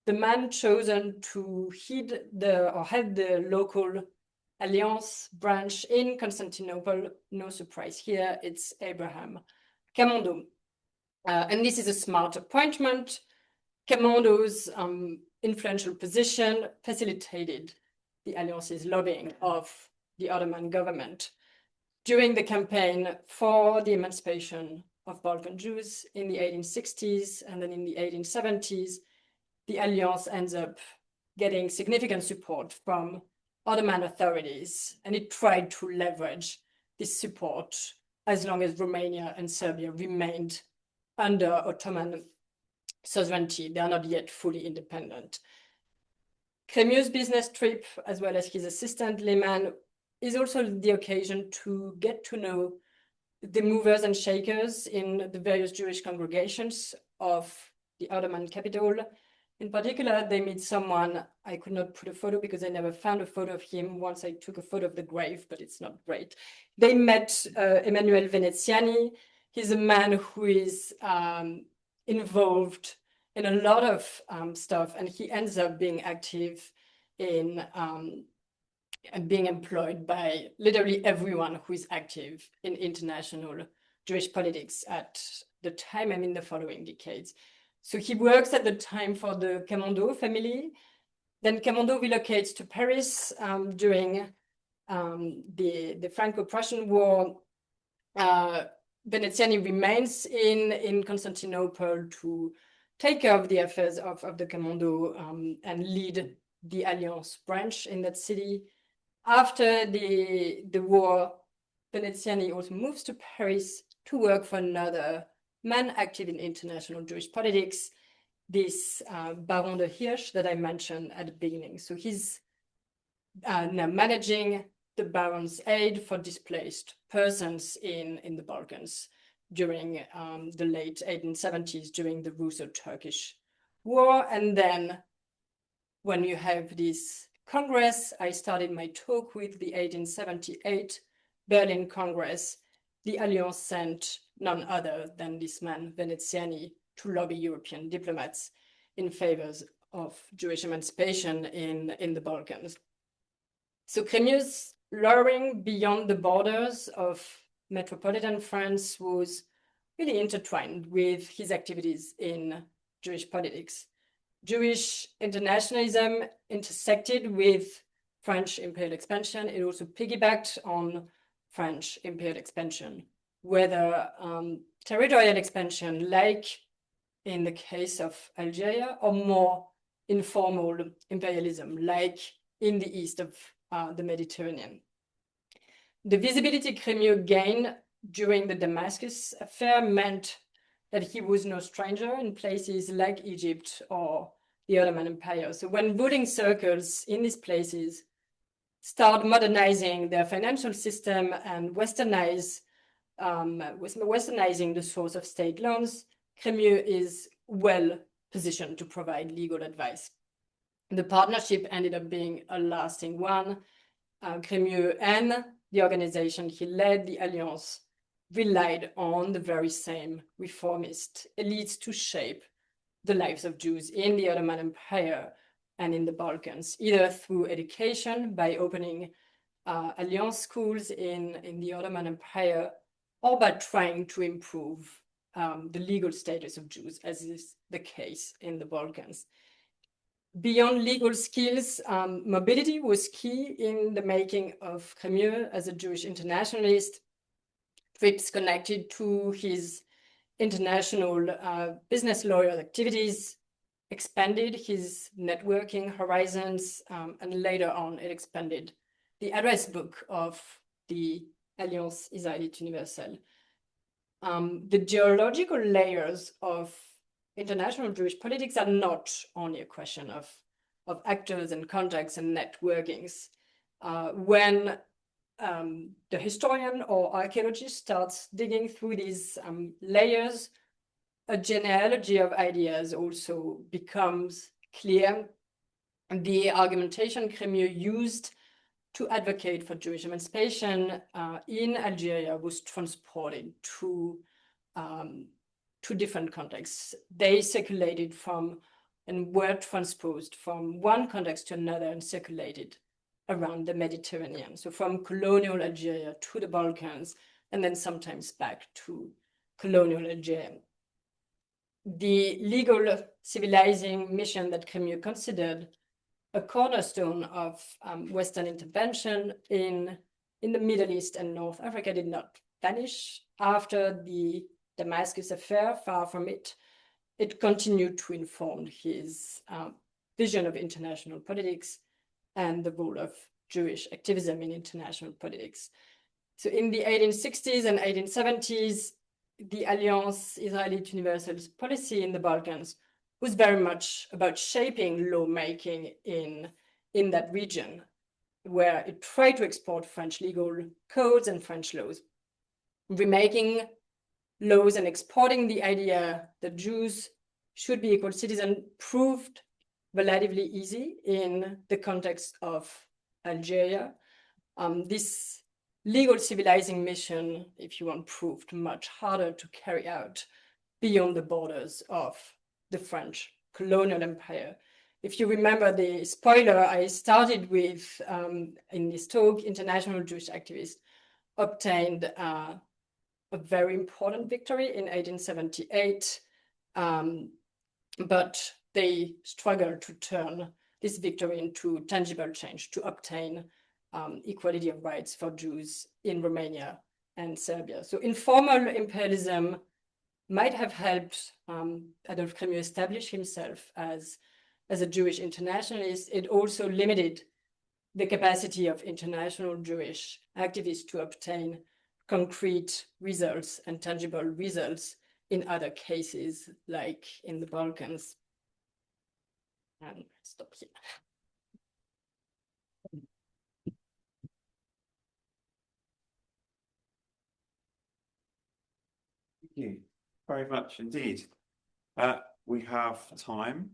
The man chosen to head the local Alliance branch in Constantinople, no surprise here, it's Abraham Kamando. And this is a smart appointment. Kamando's influential position facilitated the Alliance's lobbying of the Ottoman government. During the campaign for the emancipation of Balkan Jews in the 1860s and then in the 1870s, the Alliance ends up getting significant support from Ottoman authorities, and it tried to leverage this support as long as Romania and Serbia remained under Ottoman sovereignty. They are not yet fully independent. Crémieux's business trip, as well as his assistant Lehmann, is also the occasion to get to know the movers and shakers in the various Jewish congregations of the Ottoman capital. In particular, they meet someone, I could not put a photo because I never found a photo of him. Once I took a photo of the grave, but it's not great. They met Emanuele Veneziani. He's a man who is involved in a lot of stuff, and he ends up being active in and being employed by literally everyone who is active in international Jewish politics at the time and in the following decades. So he works at the time for the Kamando family. Then Kamando relocates to Paris during the Franco-Prussian War. Veneziani remains in Constantinople to take care of the affairs of the Kamando and lead the Alliance branch in that city. After the war, Veneziani also moves to Paris to work for another man active in international Jewish politics, this Baron de Hirsch that I mentioned at the beginning. So he's now managing the Baron's aid for displaced persons in the Balkans during the late 1870s, during the Russo-Turkish War. And then when you have this Congress, I started my talk with the 1878 Berlin Congress. The Alliance sent none other than this man, Veneziani, to lobby European diplomats in favor of Jewish emancipation in the Balkans. So Crémieux's luring beyond the borders of metropolitan France was really intertwined with his activities in Jewish politics. Jewish internationalism intersected with French imperial expansion. It also piggybacked on French imperial expansion, whether territorial expansion, like in the case of Algeria, or more informal imperialism, like in the east of the Mediterranean. The visibility Crémieux gained during the Damascus affair meant that he was no stranger in places like Egypt or the Ottoman Empire. So when ruling circles in these places start modernizing their financial system and westernizing the source of state loans, Crémieux is well positioned to provide legal advice. The partnership ended up being a lasting one. Crémieux and the organization he led, the Alliance, relied on the very same reformist elites to shape the lives of Jews in the Ottoman Empire and in the Balkans, either through education by opening Alliance schools in the Ottoman Empire, or by trying to improve the legal status of Jews, as is the case in the Balkans. beyond legal skills, mobility was key in the making of Crémieux as a Jewish internationalist. Trips connected to his international business lawyer activities expanded his networking horizons, and later on it expanded the address book of the Alliance Israélite Universelle. The geological layers of international Jewish politics are not only a question of actors and contacts and networkings. When the historian or archaeologist starts digging through these layers, a genealogy of ideas also becomes clear. The argumentation Crémieux used to advocate for Jewish emancipation in Algeria was transported to different contexts. They circulated from and were transposed from one context to another and circulated around the Mediterranean. So from colonial Algeria to the Balkans, and then sometimes back to colonial Algeria. The legal civilizing mission that Crémieux considered a cornerstone of Western intervention in the Middle East and North Africa did not vanish after the Damascus affair. Far from it. It continued to inform his vision of international politics and the role of Jewish activism in international politics. So in the 1860s and 1870s, the Alliance Israélite Universelle's policy in the Balkans was very much about shaping lawmaking in that region, where it tried to export French legal codes and French laws, remaking laws and exporting the idea that Jews should be equal citizens proved relatively easy in the context of Algeria. This legal civilizing mission, if you want, proved much harder to carry out beyond the borders of the French colonial empire. If you remember the spoiler I started with in this talk, international Jewish activists obtained a very important victory in 1878, but they struggled to turn this victory into tangible change, to obtain equality of rights for Jews in Romania and Serbia. So informal imperialism might have helped Adolphe Crémieux establish himself as a Jewish internationalist. It also limited the capacity of international Jewish activists to obtain concrete results and tangible results in other cases, like in the Balkans. And stop here. Thank you very much indeed. We have time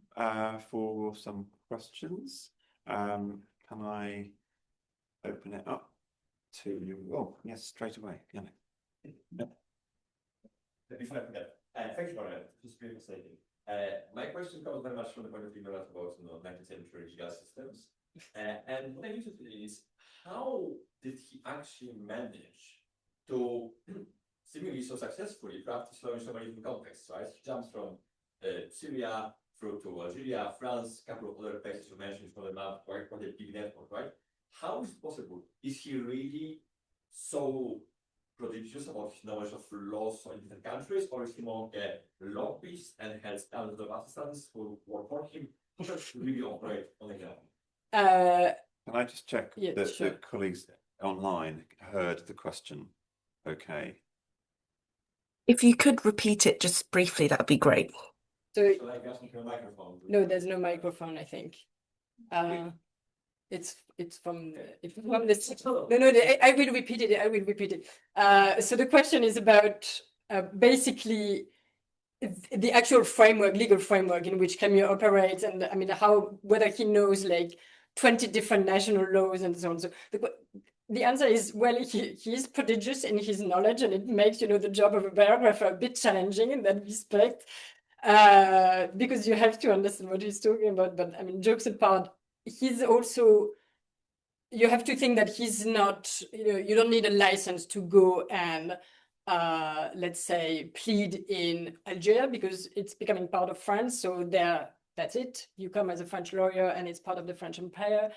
for some questions. Can I open it up to you? Oh, yes, straight away. Yannick. Before I forget, thank you for that. Just briefly stating. My question comes very much from the point of view about 19th century legal systems. And what I'm interested in is how did he actually manage to seemingly so successfully practice law in so many different contexts, right? He jumps from Syria through to Algeria, France, a couple of other places you mentioned from the map, quite a big network, right? How is it possible? Is he really so prodigious about his knowledge of laws in different countries, or is he more a lobbyist and has thousands of assistants who work for him? How does he really operate on the ground? Can I just check that sure. the colleagues online heard the question? Okay. If you could repeat it just briefly, that would be great. So, So like asking for a microphone. no, there's no microphone, I think. It's from the I will repeat it. So the question is about basically the actual framework, legal framework in which Crémieux operates, and I mean whether he knows like 20 different national laws and so on. So the answer is, well, he is prodigious in his knowledge, and it makes the job of a biographer a bit challenging in that respect, because you have to understand what he's talking about. But I mean, jokes apart, he's also, you have to think that he's not, you don't need a license to go and let's say plead in Algeria, because it's becoming part of France. So there that's it. You come as a French lawyer and it's part of the French empire.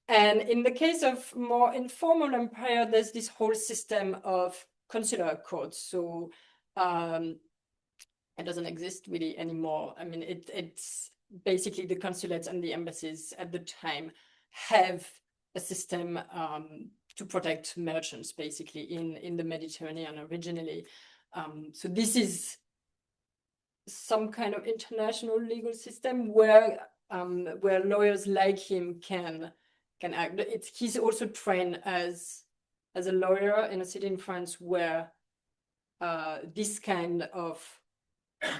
And in the case of more informal empire, there's this whole system of consular courts. So it doesn't exist really anymore. I mean, it's basically the consulates and the embassies at the time have a system to protect merchants, basically in the Mediterranean originally. So this is some kind of international legal system where lawyers like him can act. He's also trained as a lawyer in a city in France where this kind of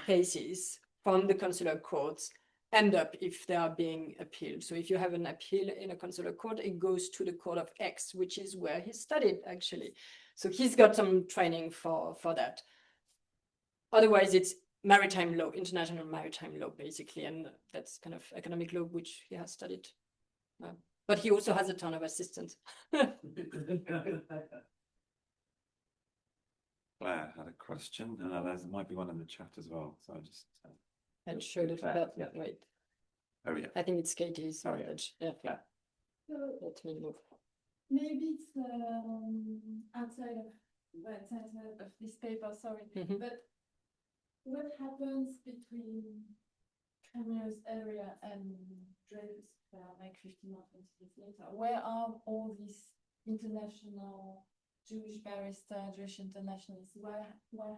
cases from the consular courts end up if they are being appealed. So if you have an appeal in a consular court, it goes to the court of X, which is where he studied actually. So he's got some training for that. Otherwise, it's maritime law, international maritime law, basically, and that's kind of economic law, which he has studied. But he also has a ton of assistants. Claire had a question, and there might be one in the chat as well. So I just And showed it Claire, about that. Wait, oh yeah, I think it's Katie's Oh, yeah. knowledge. Yeah. Claire. Let me move. Maybe it's outside of this paper, sorry. Mhm. But what happens between Camus area and Dreyfus, like 15 or 20 years later? Where are all these international Jewish barristers, Jewish internationalists? Why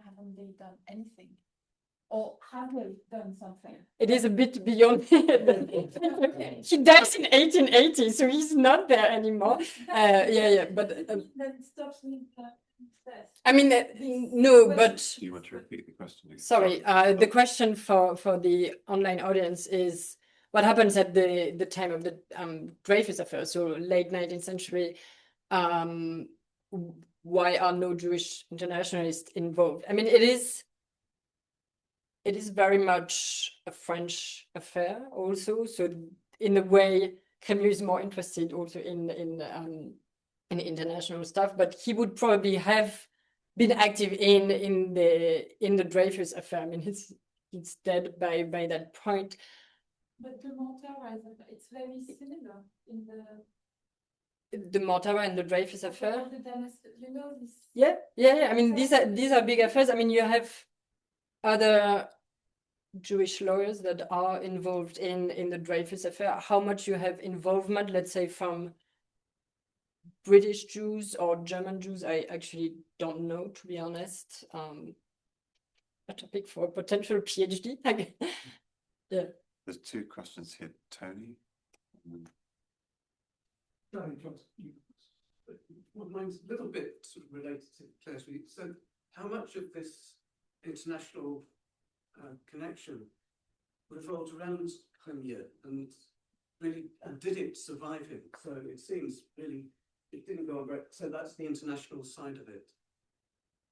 haven't they done anything? Or have they done something? It is a bit beyond. He dies in 1880, so he's not there anymore. Yeah, but That stops me. I mean, no, but Do you want to repeat the question again? sorry. The question for the online audience is what happens at the time of the Dreyfus affair, so late 19th century. Why are no Jewish internationalists involved? I mean, it is very much a French affair also. So in a way, Camus is more interested also in international stuff, but he would probably have been active in the Dreyfus affair. I mean, he's dead by that point. But the Montara, it's very similar in The Mortara and the Dreyfus affair. you know this. Yeah. I mean, these are big affairs. I mean, you have other Jewish lawyers that are involved in the Dreyfus affair. How much you have involvement, let's say, from British Jews or German Jews, I actually don't know, to be honest. A topic for a potential PhD. Yeah. There's two questions here, Tony. Well, mine's a little bit sort of related to Claire's. So, how much of this international connection revolved around Camus, and really, and did it survive him? So it seems really it didn't go on very. So that's the international side of it.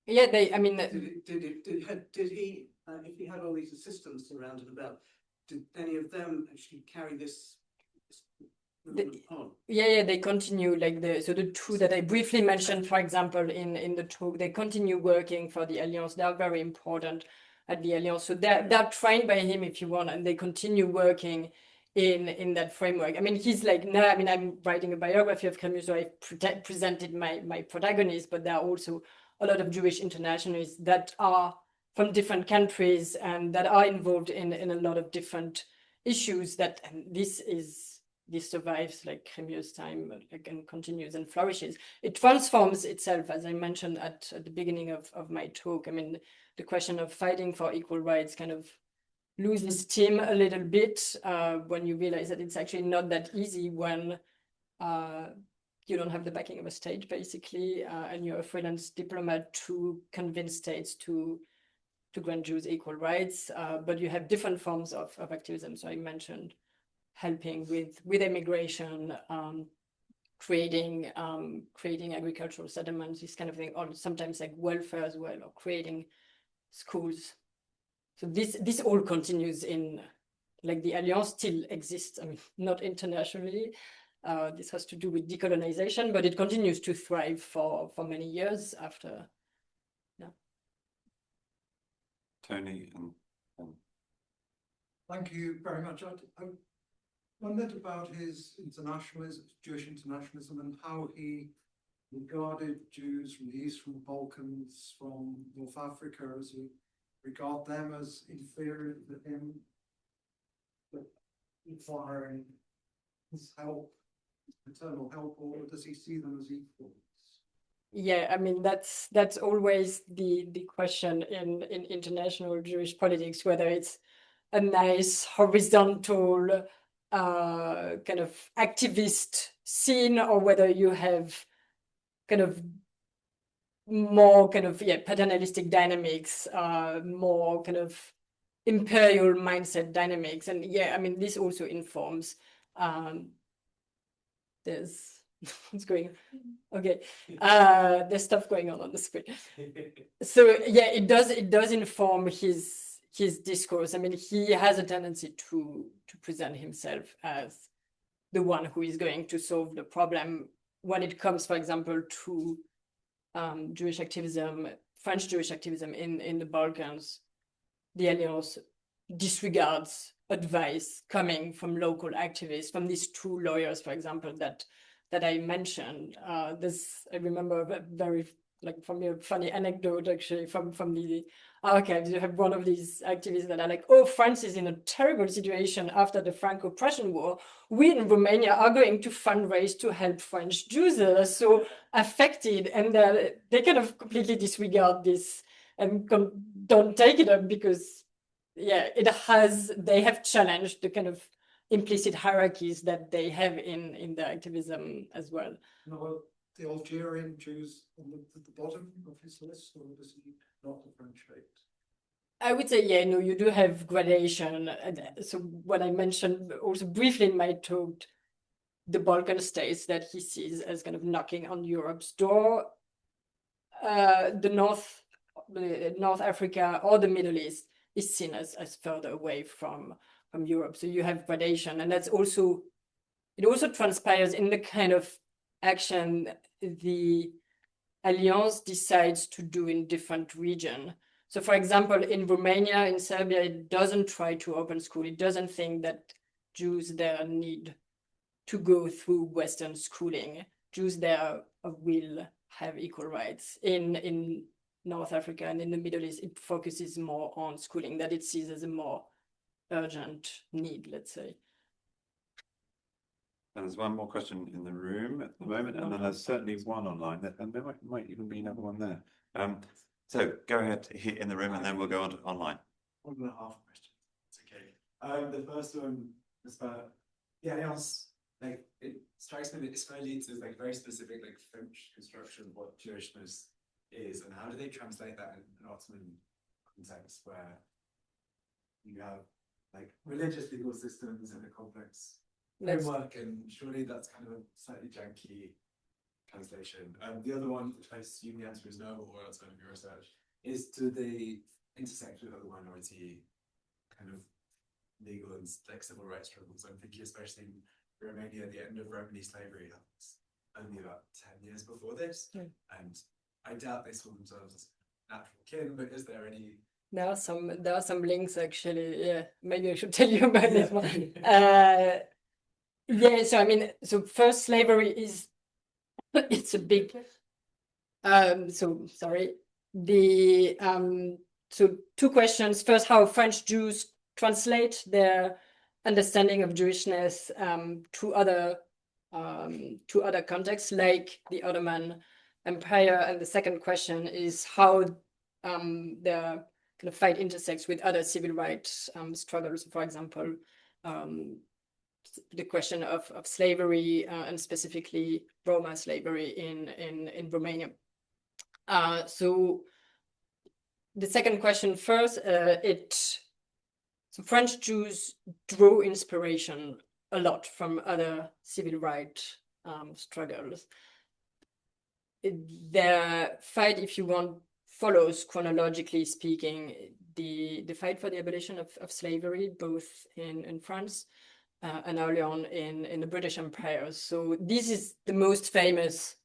Yeah, I mean, Did he? If he had all these assistants around and about, did any of them actually carry this movement on? Yeah, they continue like the two that I briefly mentioned, for example, in the talk, they continue working for the Alliance. They are very important at the Alliance. So they're trained by him, if you want, and they continue working in that framework. I mean, he's like, no, I mean, I'm writing a biography of Camus, so I presented my protagonist, but there are also a lot of Jewish internationalists that are from different countries and that are involved in a lot of different issues and this survives like Camus' time and continues and flourishes. It transforms itself, as I mentioned at the beginning of my talk. I mean, the question of fighting for equal rights kind of loses steam a little bit when you realize that it's actually not that easy when you don't have the backing of a state, basically, and you're a freelance diplomat to convince states to grant Jews equal rights, but you have different forms of activism. So I mentioned helping with immigration, creating agricultural settlements, this kind of thing, or sometimes like welfare as well, or creating schools. So this all continues in, like, the Alliance still exists. I mean, not internationally. This has to do with decolonization, but it continues to thrive for many years after. Yeah. Tony and Thank you very much. I wondered about his internationalism, Jewish internationalism, and how he regarded Jews from the East, from the Balkans, from North Africa, as he regard them as inferior to him, but requiring his help, his paternal help, or does he see them as equals? Yeah, I mean that's always the question in international Jewish politics, whether it's a nice horizontal kind of activist scene, or whether you have kind of more kind of paternalistic dynamics, more kind of imperial mindset dynamics. And yeah, I mean this also informs there's what's going on. Okay, there's stuff going on the screen. So yeah, it does inform his discourse. I mean, he has a tendency to present himself as the one who is going to solve the problem when it comes, for example, to Jewish activism, French Jewish activism in the Balkans. The Alliance disregards advice coming from local activists, from these two lawyers, for example, that I mentioned. I remember a very funny anecdote actually from the archives. You have one of these activists that are like, oh, France is in a terrible situation after the Franco-Prussian War. We in Romania are going to fundraise to help French Jews that are so affected, and they kind of completely disregard this and don't take it up because they have challenged the kind of implicit hierarchies that they have in their activism as well. No, well, the Algerian Jews at the bottom of his list, or does he not differentiate? I would say, yeah, no, you do have gradation. So what I mentioned also briefly in my talk, the Balkan states that he sees as kind of knocking on Europe's door, the North Africa or the Middle East is seen as further away from Europe. So you have gradation, and it also transpires in the kind of action the Alliance decides to do in different regions. So for example, in Romania, in Serbia, it doesn't try to open school. It doesn't think that Jews there need to go through Western schooling. Jews there will have equal rights. In North Africa and in the Middle East, it focuses more on schooling, that it sees as a more urgent need, let's say. And there's one more question in the room at the moment, and then there's certainly one online, and there might even be another one there. So go ahead here in the room, and then we'll go on to online. 1.5 questions. It's okay. The first one was about the Alliance. Like, it strikes me that Israel leads is like very specific, like French construction of what Jewishness is, and how do they translate that in an Ottoman context where you have like religious legal systems and a complex framework, and surely that's kind of a slightly janky translation. The other one, which I assume the answer is no, or else going to be research, is do they intersect with other minority kind of legal and like civil rights struggles? I'm thinking especially in Romania, at the end of Romany slavery happens only about 10 years before this, and I doubt they saw themselves as natural kin, but is there any? There are some links actually. Yeah, maybe I should tell you about this one. Yeah, so I mean, so first, slavery is it's a big. So sorry. So two questions. First, how French Jews translate their understanding of Jewishness to other contexts, like the Ottoman Empire. And the second question is how their kind of fight intersects with other civil rights struggles. For example, the question of slavery and specifically Roma slavery in Romania. So the second question first, so French Jews draw inspiration a lot from other civil rights struggles. Their fight, if you want, follows, chronologically speaking, the fight for the abolition of slavery, both in France and early on in the British Empire. So this is the most famous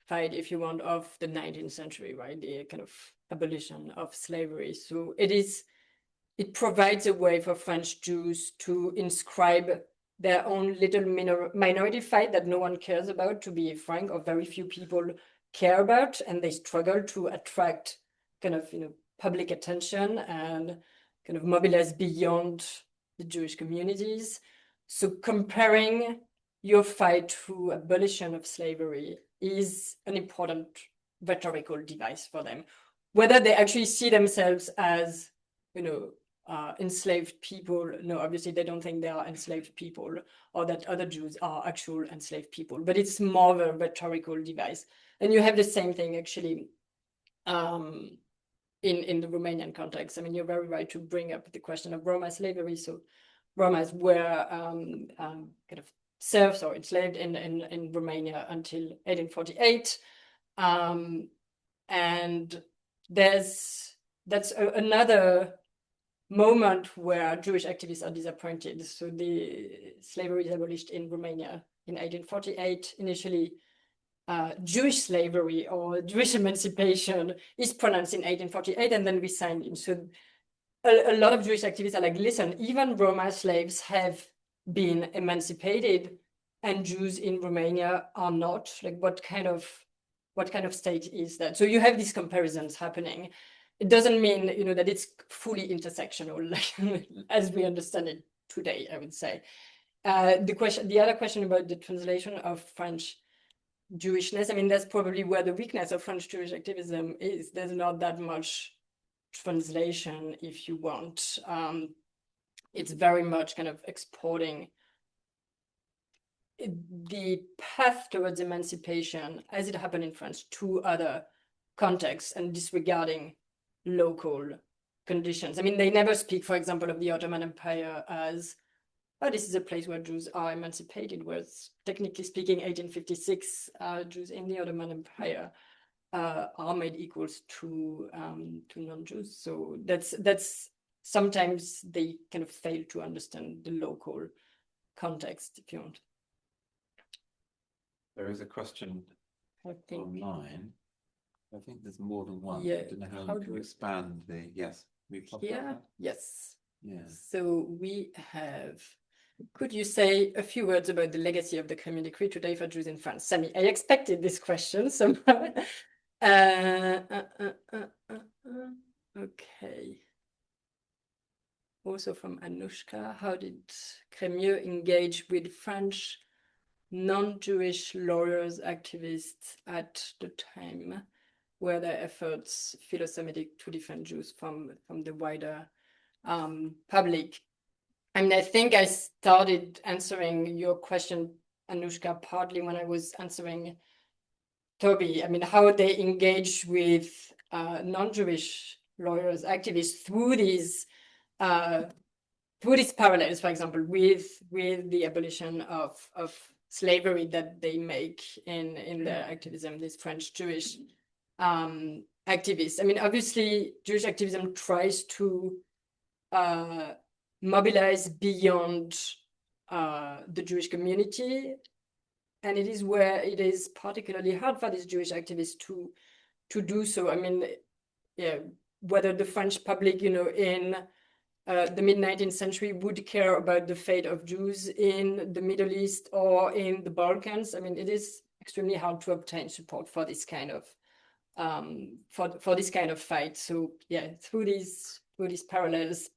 fight, if you want, of the 19th century, right? The kind of abolition of slavery. So it is it provides a way for French Jews to inscribe their own little minority fight that no one cares about, to be frank, or very few people care about, and they struggle to attract kind of, public attention and kind of mobilize beyond the Jewish communities. So comparing your fight to abolition of slavery is an important rhetorical device for them. Whether they actually see themselves as, enslaved people, no, obviously they don't think they are enslaved people, or that other Jews are actual enslaved people, but it's more of a rhetorical device. And you have the same thing actually in the Romanian context. I mean, you're very right to bring up the question of Roma slavery. So Romas were kind of serfs or enslaved in Romania until 1848. And that's another moment where Jewish activists are disappointed. So the slavery is abolished in Romania in 1848. Initially, Jewish slavery or Jewish emancipation is pronounced in 1848, and then we signed in. So a lot of Jewish activists are like, listen, even Roma slaves have been emancipated, and Jews in Romania are not. Like, what kind of state is that? So you have these comparisons happening. It doesn't mean, that it's fully intersectional, like, as we understand it today, I would say. The other question about the translation of French Jewishness, I mean, that's probably where the weakness of French Jewish activism is. There's not that much translation, if you want. It's very much kind of exporting the path towards emancipation as it happened in France to other contexts and disregarding local conditions. I mean, they never speak, for example, of the Ottoman Empire as, oh, this is a place where Jews are emancipated, whereas technically speaking, 1856, Jews in the Ottoman Empire are made equals to non-Jews. So that's sometimes they kind of fail to understand the local context, if you want. There is a question I think. online. I think there's more than one. Yeah, I don't know how how do to we- expand the, yes. We popped up Yeah, that? yes. Yeah. So we have, could you say a few words about the legacy of the Crimean Decree today for Jews in France? Sami, I expected this question somehow. Okay. Also from Anushka, how did Crémieux engage with French non-Jewish lawyers, activists at the time? Were their efforts philo-Semitic to defend Jews from the wider public? I mean, I think I started answering your question, Anushka, partly when I was answering Toby. I mean, how they engage with non-Jewish lawyers, activists through these parallels, for example, with the abolition of slavery that they make in their activism, these French Jewish activists. I mean, obviously, Jewish activism tries to mobilize beyond the Jewish community, and it is where it is particularly hard for these Jewish activists to do so. I mean, yeah, whether the French public, in the mid-19th century would care about the fate of Jews in the Middle East or in the Balkans. I mean, it is extremely hard to obtain support for this kind of for this kind of fight. So yeah, through these parallels.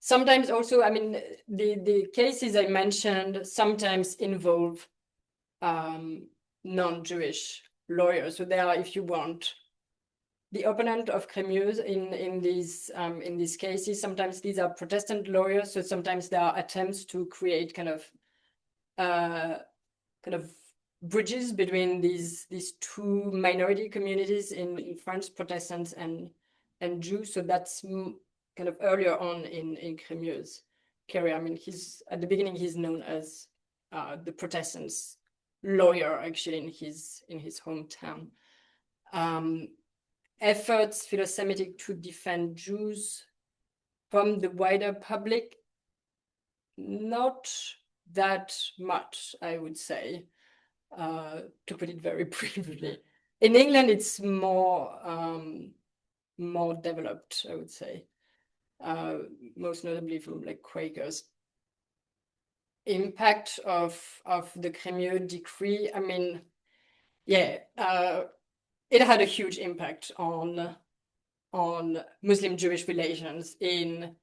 Sometimes also, I mean, the cases I mentioned sometimes involve non-Jewish lawyers. So they are, if you want, the opponent of Crémieux in these cases. Sometimes these are Protestant lawyers, so sometimes there are attempts to create kind of bridges between these two minority communities in France, Protestants and Jews. So that's kind of earlier on in Crémieux's career. I mean, at the beginning he's known as the Protestants lawyer, actually, in his hometown. Efforts philo-Semitic to defend Jews from the wider public, not that much, I would say, to put it very briefly. In England, it's more developed, I would say. most notably from like Quakers. Impact of the Crémieux decree, I mean, yeah, it had a huge impact on Muslim-Jewish relations in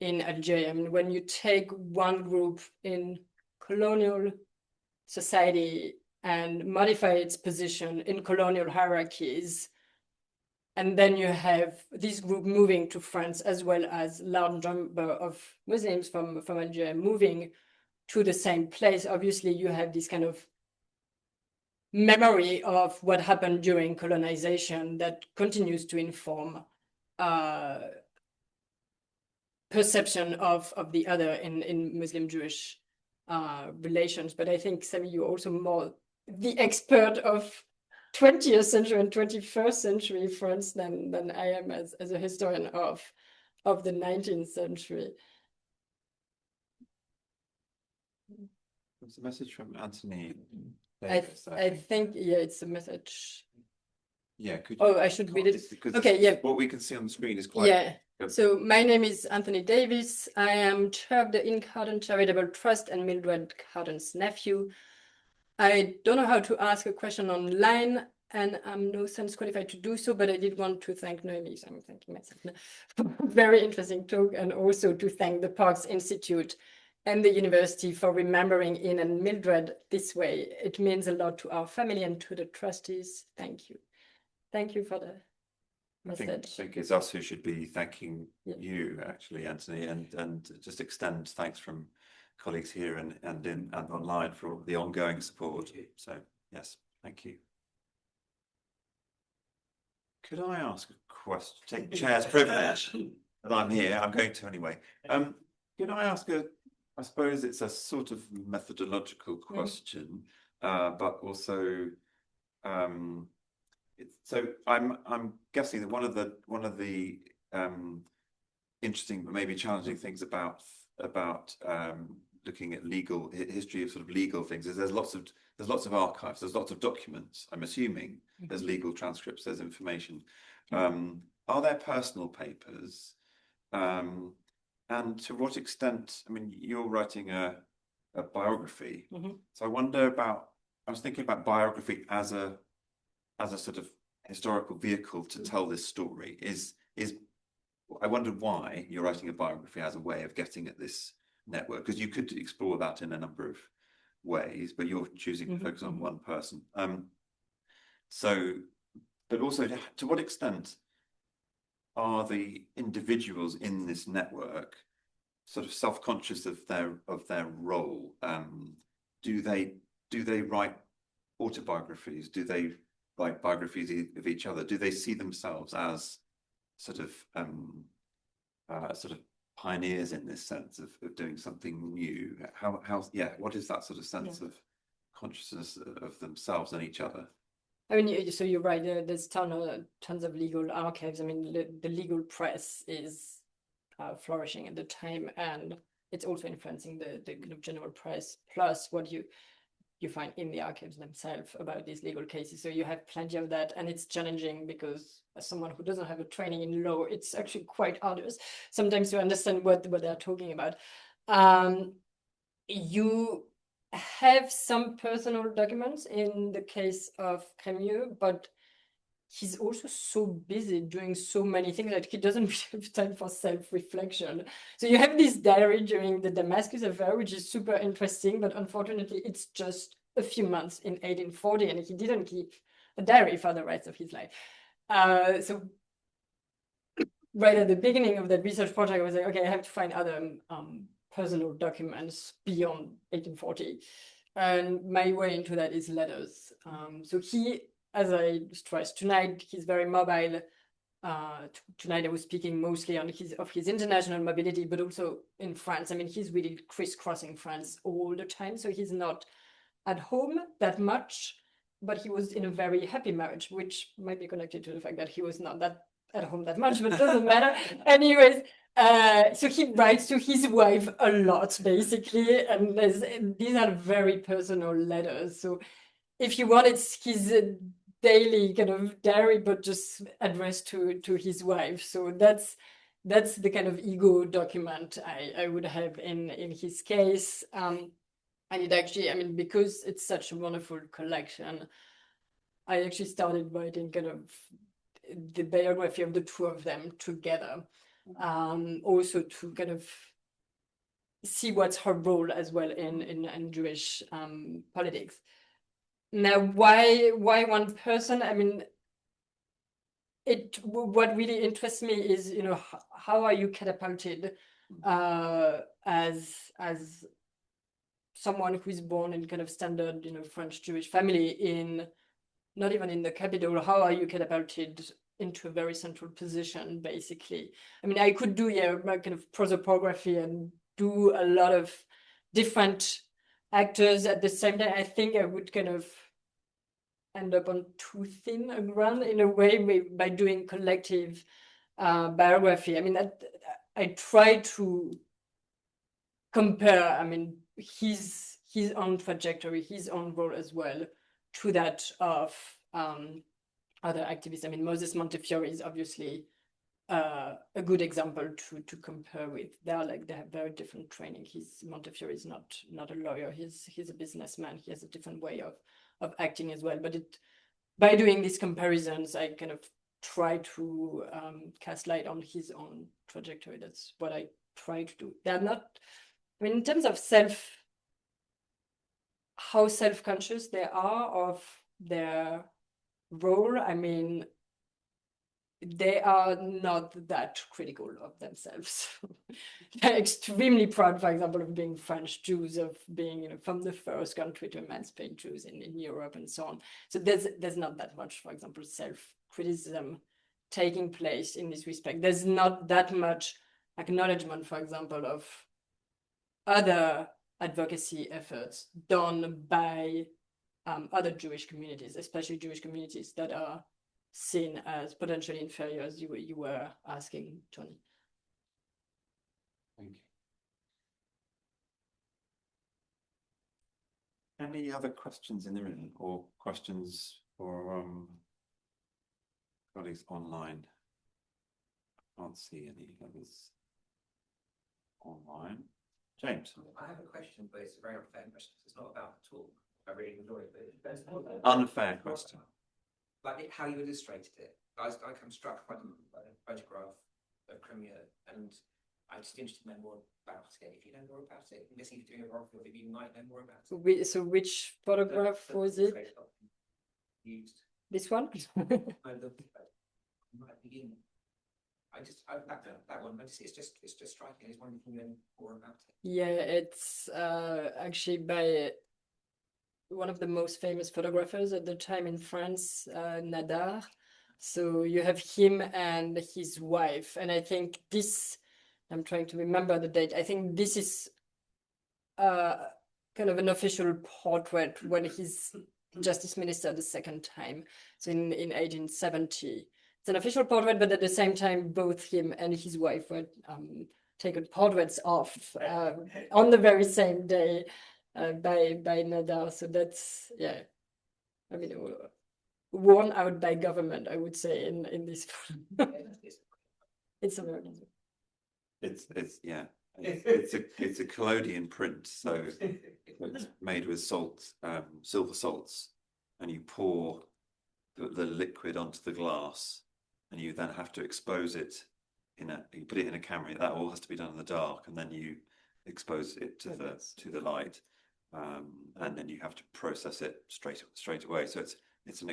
Algeria. I mean, when you take one group in colonial society and modify its position in colonial hierarchies, and then you have this group moving to France, as well as large number of Muslims from Algeria moving to the same place. Obviously, you have this kind of memory of what happened during colonization that continues to inform perception of the other in Muslim-Jewish relations. But I think, Sami, you're also more the expert of 20th century and 21st century France than I am as a historian of the 19th century. There's a message from Anthony I Davis, think, yeah, it's a message. Yeah, could Oh, I should read it. because Okay, yeah. what we can see on the screen is quite Yeah. good. So my name is Anthony Davis. I am chair of the In Carden Charitable Trust and Mildred Carden's nephew. I don't know how to ask a question online, and I'm no sense qualified to do so, but I did want to thank Noemi, so I'm thanking myself now, for a very interesting talk, and also to thank the Parks Institute and the university for remembering In and Mildred this way. It means a lot to our family and to the trustees. Thank you. Thank you for the I message. think it's us who should be thanking Yeah. you, actually, Anthony, and just extend thanks from colleagues here and online for all the ongoing support. So yes, thank you. Could I ask a question? Take chair's privilege that I'm here. I'm going to anyway. Could I ask I suppose it's a sort of methodological question, but also so I'm guessing that one of the interesting but maybe challenging things about looking at legal history of sort of legal things is there's lots of archives, there's lots of documents. I'm assuming there's legal transcripts, there's information. Are there personal papers? And to what extent? I mean, you're writing a biography, so I was thinking about biography as a sort of historical vehicle to tell this story. I wondered why you're writing a biography as a way of getting at this network, because you could explore that in a number of ways, but you're choosing to focus on one person. But also, to what extent are the individuals in this network sort of self-conscious of their role? Do they write autobiographies? Do they write biographies of each other? Do they see themselves as sort of pioneers in this sense of doing something new? What is that sort of sense of consciousness of themselves and each other? I mean, so you're right. There's tons of legal archives. I mean, the legal press is flourishing at the time, and it's also influencing the kind of general press. Plus, what you find in the archives themselves about these legal cases. So you have plenty of that, and it's challenging because as someone who doesn't have a training in law, it's actually quite arduous sometimes to understand what they're talking about. You have some personal documents in the case of Crémieux, but he's also so busy doing so many things that he doesn't have time for self-reflection. So you have this diary during the Damascus affair, which is super interesting, but unfortunately it's just a few months in 1840, and he didn't keep a diary for the rest of his life. So right at the beginning of that research project, I was like, okay, I have to find other personal documents beyond 1840. And my way into that is letters. So he, as I stressed tonight, he's very mobile. Tonight I was speaking mostly on his international mobility, but also in France. I mean, he's really crisscrossing France all the time. So he's not at home that much, but he was in a very happy marriage, which might be connected to the fact that he was not that at home that much, but doesn't matter. Anyways, so he writes to his wife a lot, basically, and these are very personal letters. So if you want, it's his daily kind of diary, but just addressed to his wife. So that's that's the kind of ego document I would have in his case. And it actually, I mean, because it's such a wonderful collection, I actually started writing kind of the biography of the two of them together. Also to kind of see what's her role as well in Jewish politics. Now, why one person? I mean, what really interests me is, you know, how are you catapulted as someone who is born in kind of standard, you know, French Jewish family in not even in the capital. How are you catapulted into a very central position, basically? I mean, I could do kind of prosopography and do a lot of different actors at the same time. I think I would kind of end up on too thin a ground in a way by doing collective biography. I mean, I try to compare, I mean, his own trajectory, his own role as well, to that of other activists. I mean, Moses Montefiore is obviously a good example to compare with. They have very different training. Montefiore is not a lawyer. He's a businessman. He has a different way of acting as well. But by doing these comparisons, I kind of try to cast light on his own trajectory. That's what I try to do. They're not, I mean, in terms of how self-conscious they are of their role, I mean, they are not that critical of themselves. They're extremely proud, for example, of being French Jews, of being, you know, from the first country to emancipate Jews in Europe and so on. So there's not that much, for example, self-criticism taking place in this respect. There's not that much acknowledgement, for example, of other advocacy efforts done by other Jewish communities, especially Jewish communities that are seen as potentially inferior, as you were asking, Tony. Thank you. Any other questions in the room or questions for colleagues online? I can't see any others online. James. I have a question, but it's a very unfair question. It's not about the talk. I really enjoy it, but it's Unfair question. Like how you illustrated it. I'm struck by the photograph of Crimea, and I'm just interested to know more about it. If you know more about it, I'm guessing if you're doing a biography, if you might know more about it. So which photograph was it? Used. This one? That one. It's just striking. I just wondering if you know more about it. Yeah, it's actually by one of the most famous photographers at the time in France, Nadar. So you have him and his wife, and I think this, I'm trying to remember the date. I think this is kind of an official portrait when he's justice minister the second time. So in 1870. It's an official portrait, but at the same time, both him and his wife were taken portraits of on the very same day by Nadar. So that's, yeah, I mean, worn out by government, I would say, in this. It's American. It's yeah. It's a collodion print, so it's made with salt, silver salts, and you pour the liquid onto the glass, and you then have to expose it you put it in a camera. That all has to be done in the dark, and then you expose it to the light, and then you have to process it straight away. So it's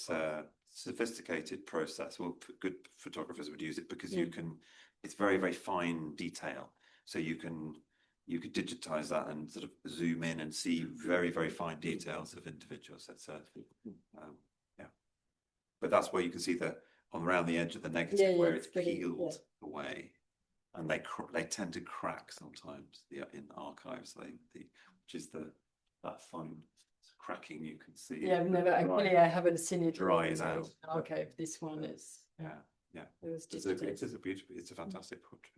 a sophisticated process. Well, good photographers would use it because it's very, very fine detail. So you could digitize that and sort of zoom in and see very, very fine details of individuals. That's yeah. But that's where you can see around the edge of the negative where it's peeled away, and they tend to crack sometimes. In archives, which is that fine cracking you can see. Yeah, I haven't seen it. Dries out. Archive. This one is. Yeah. It's a fantastic portrait.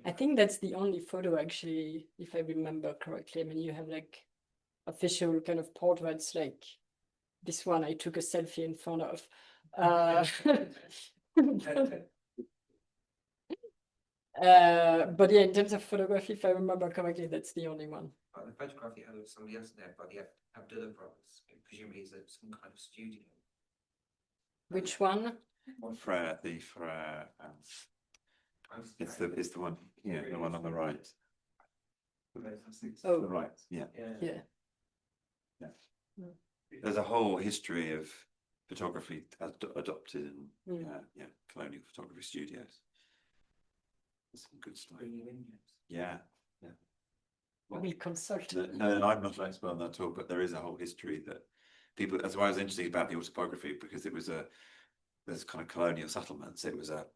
I think that's the only photo, actually, if I remember correctly. I mean, you have like official kind of portraits, like this one I took a selfie in front of. But yeah, in terms of photography, if I remember correctly, that's the only one. But the photograph you had of somebody else there, but the Abdullah brothers, presumably is some kind of studio. Which one? Frere, it's the one, yeah, the one on the right. Oh. The right, yeah. Yeah. There's a whole history of photography adopted in colonial photography studios. There's some good stuff. Yeah. We'll consult. No, I'm not an expert on that at all, but there is a whole history that people. That's why I was interested about the autobiography, because there's kind of colonial settlements. It was a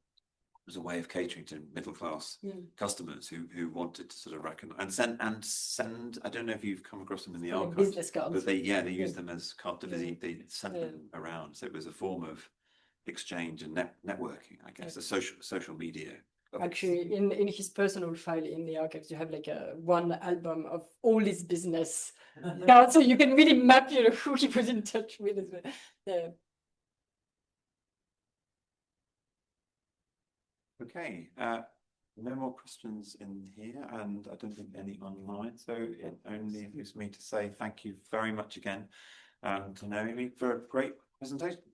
way of catering to middle class customers who wanted to sort of recognize and send. I don't know if you've come across them in the archives, business cards. but they use them as carte de visite. They sent them around, so it was a form of exchange and networking, I guess, a social media. Actually, in his personal file in the archives, you have like one album of all his business cards, so you can really map, who he was in touch with. Okay, no more questions in here, and I don't think any online. So it only leaves me to say thank you very much again to Naomi for a great presentation.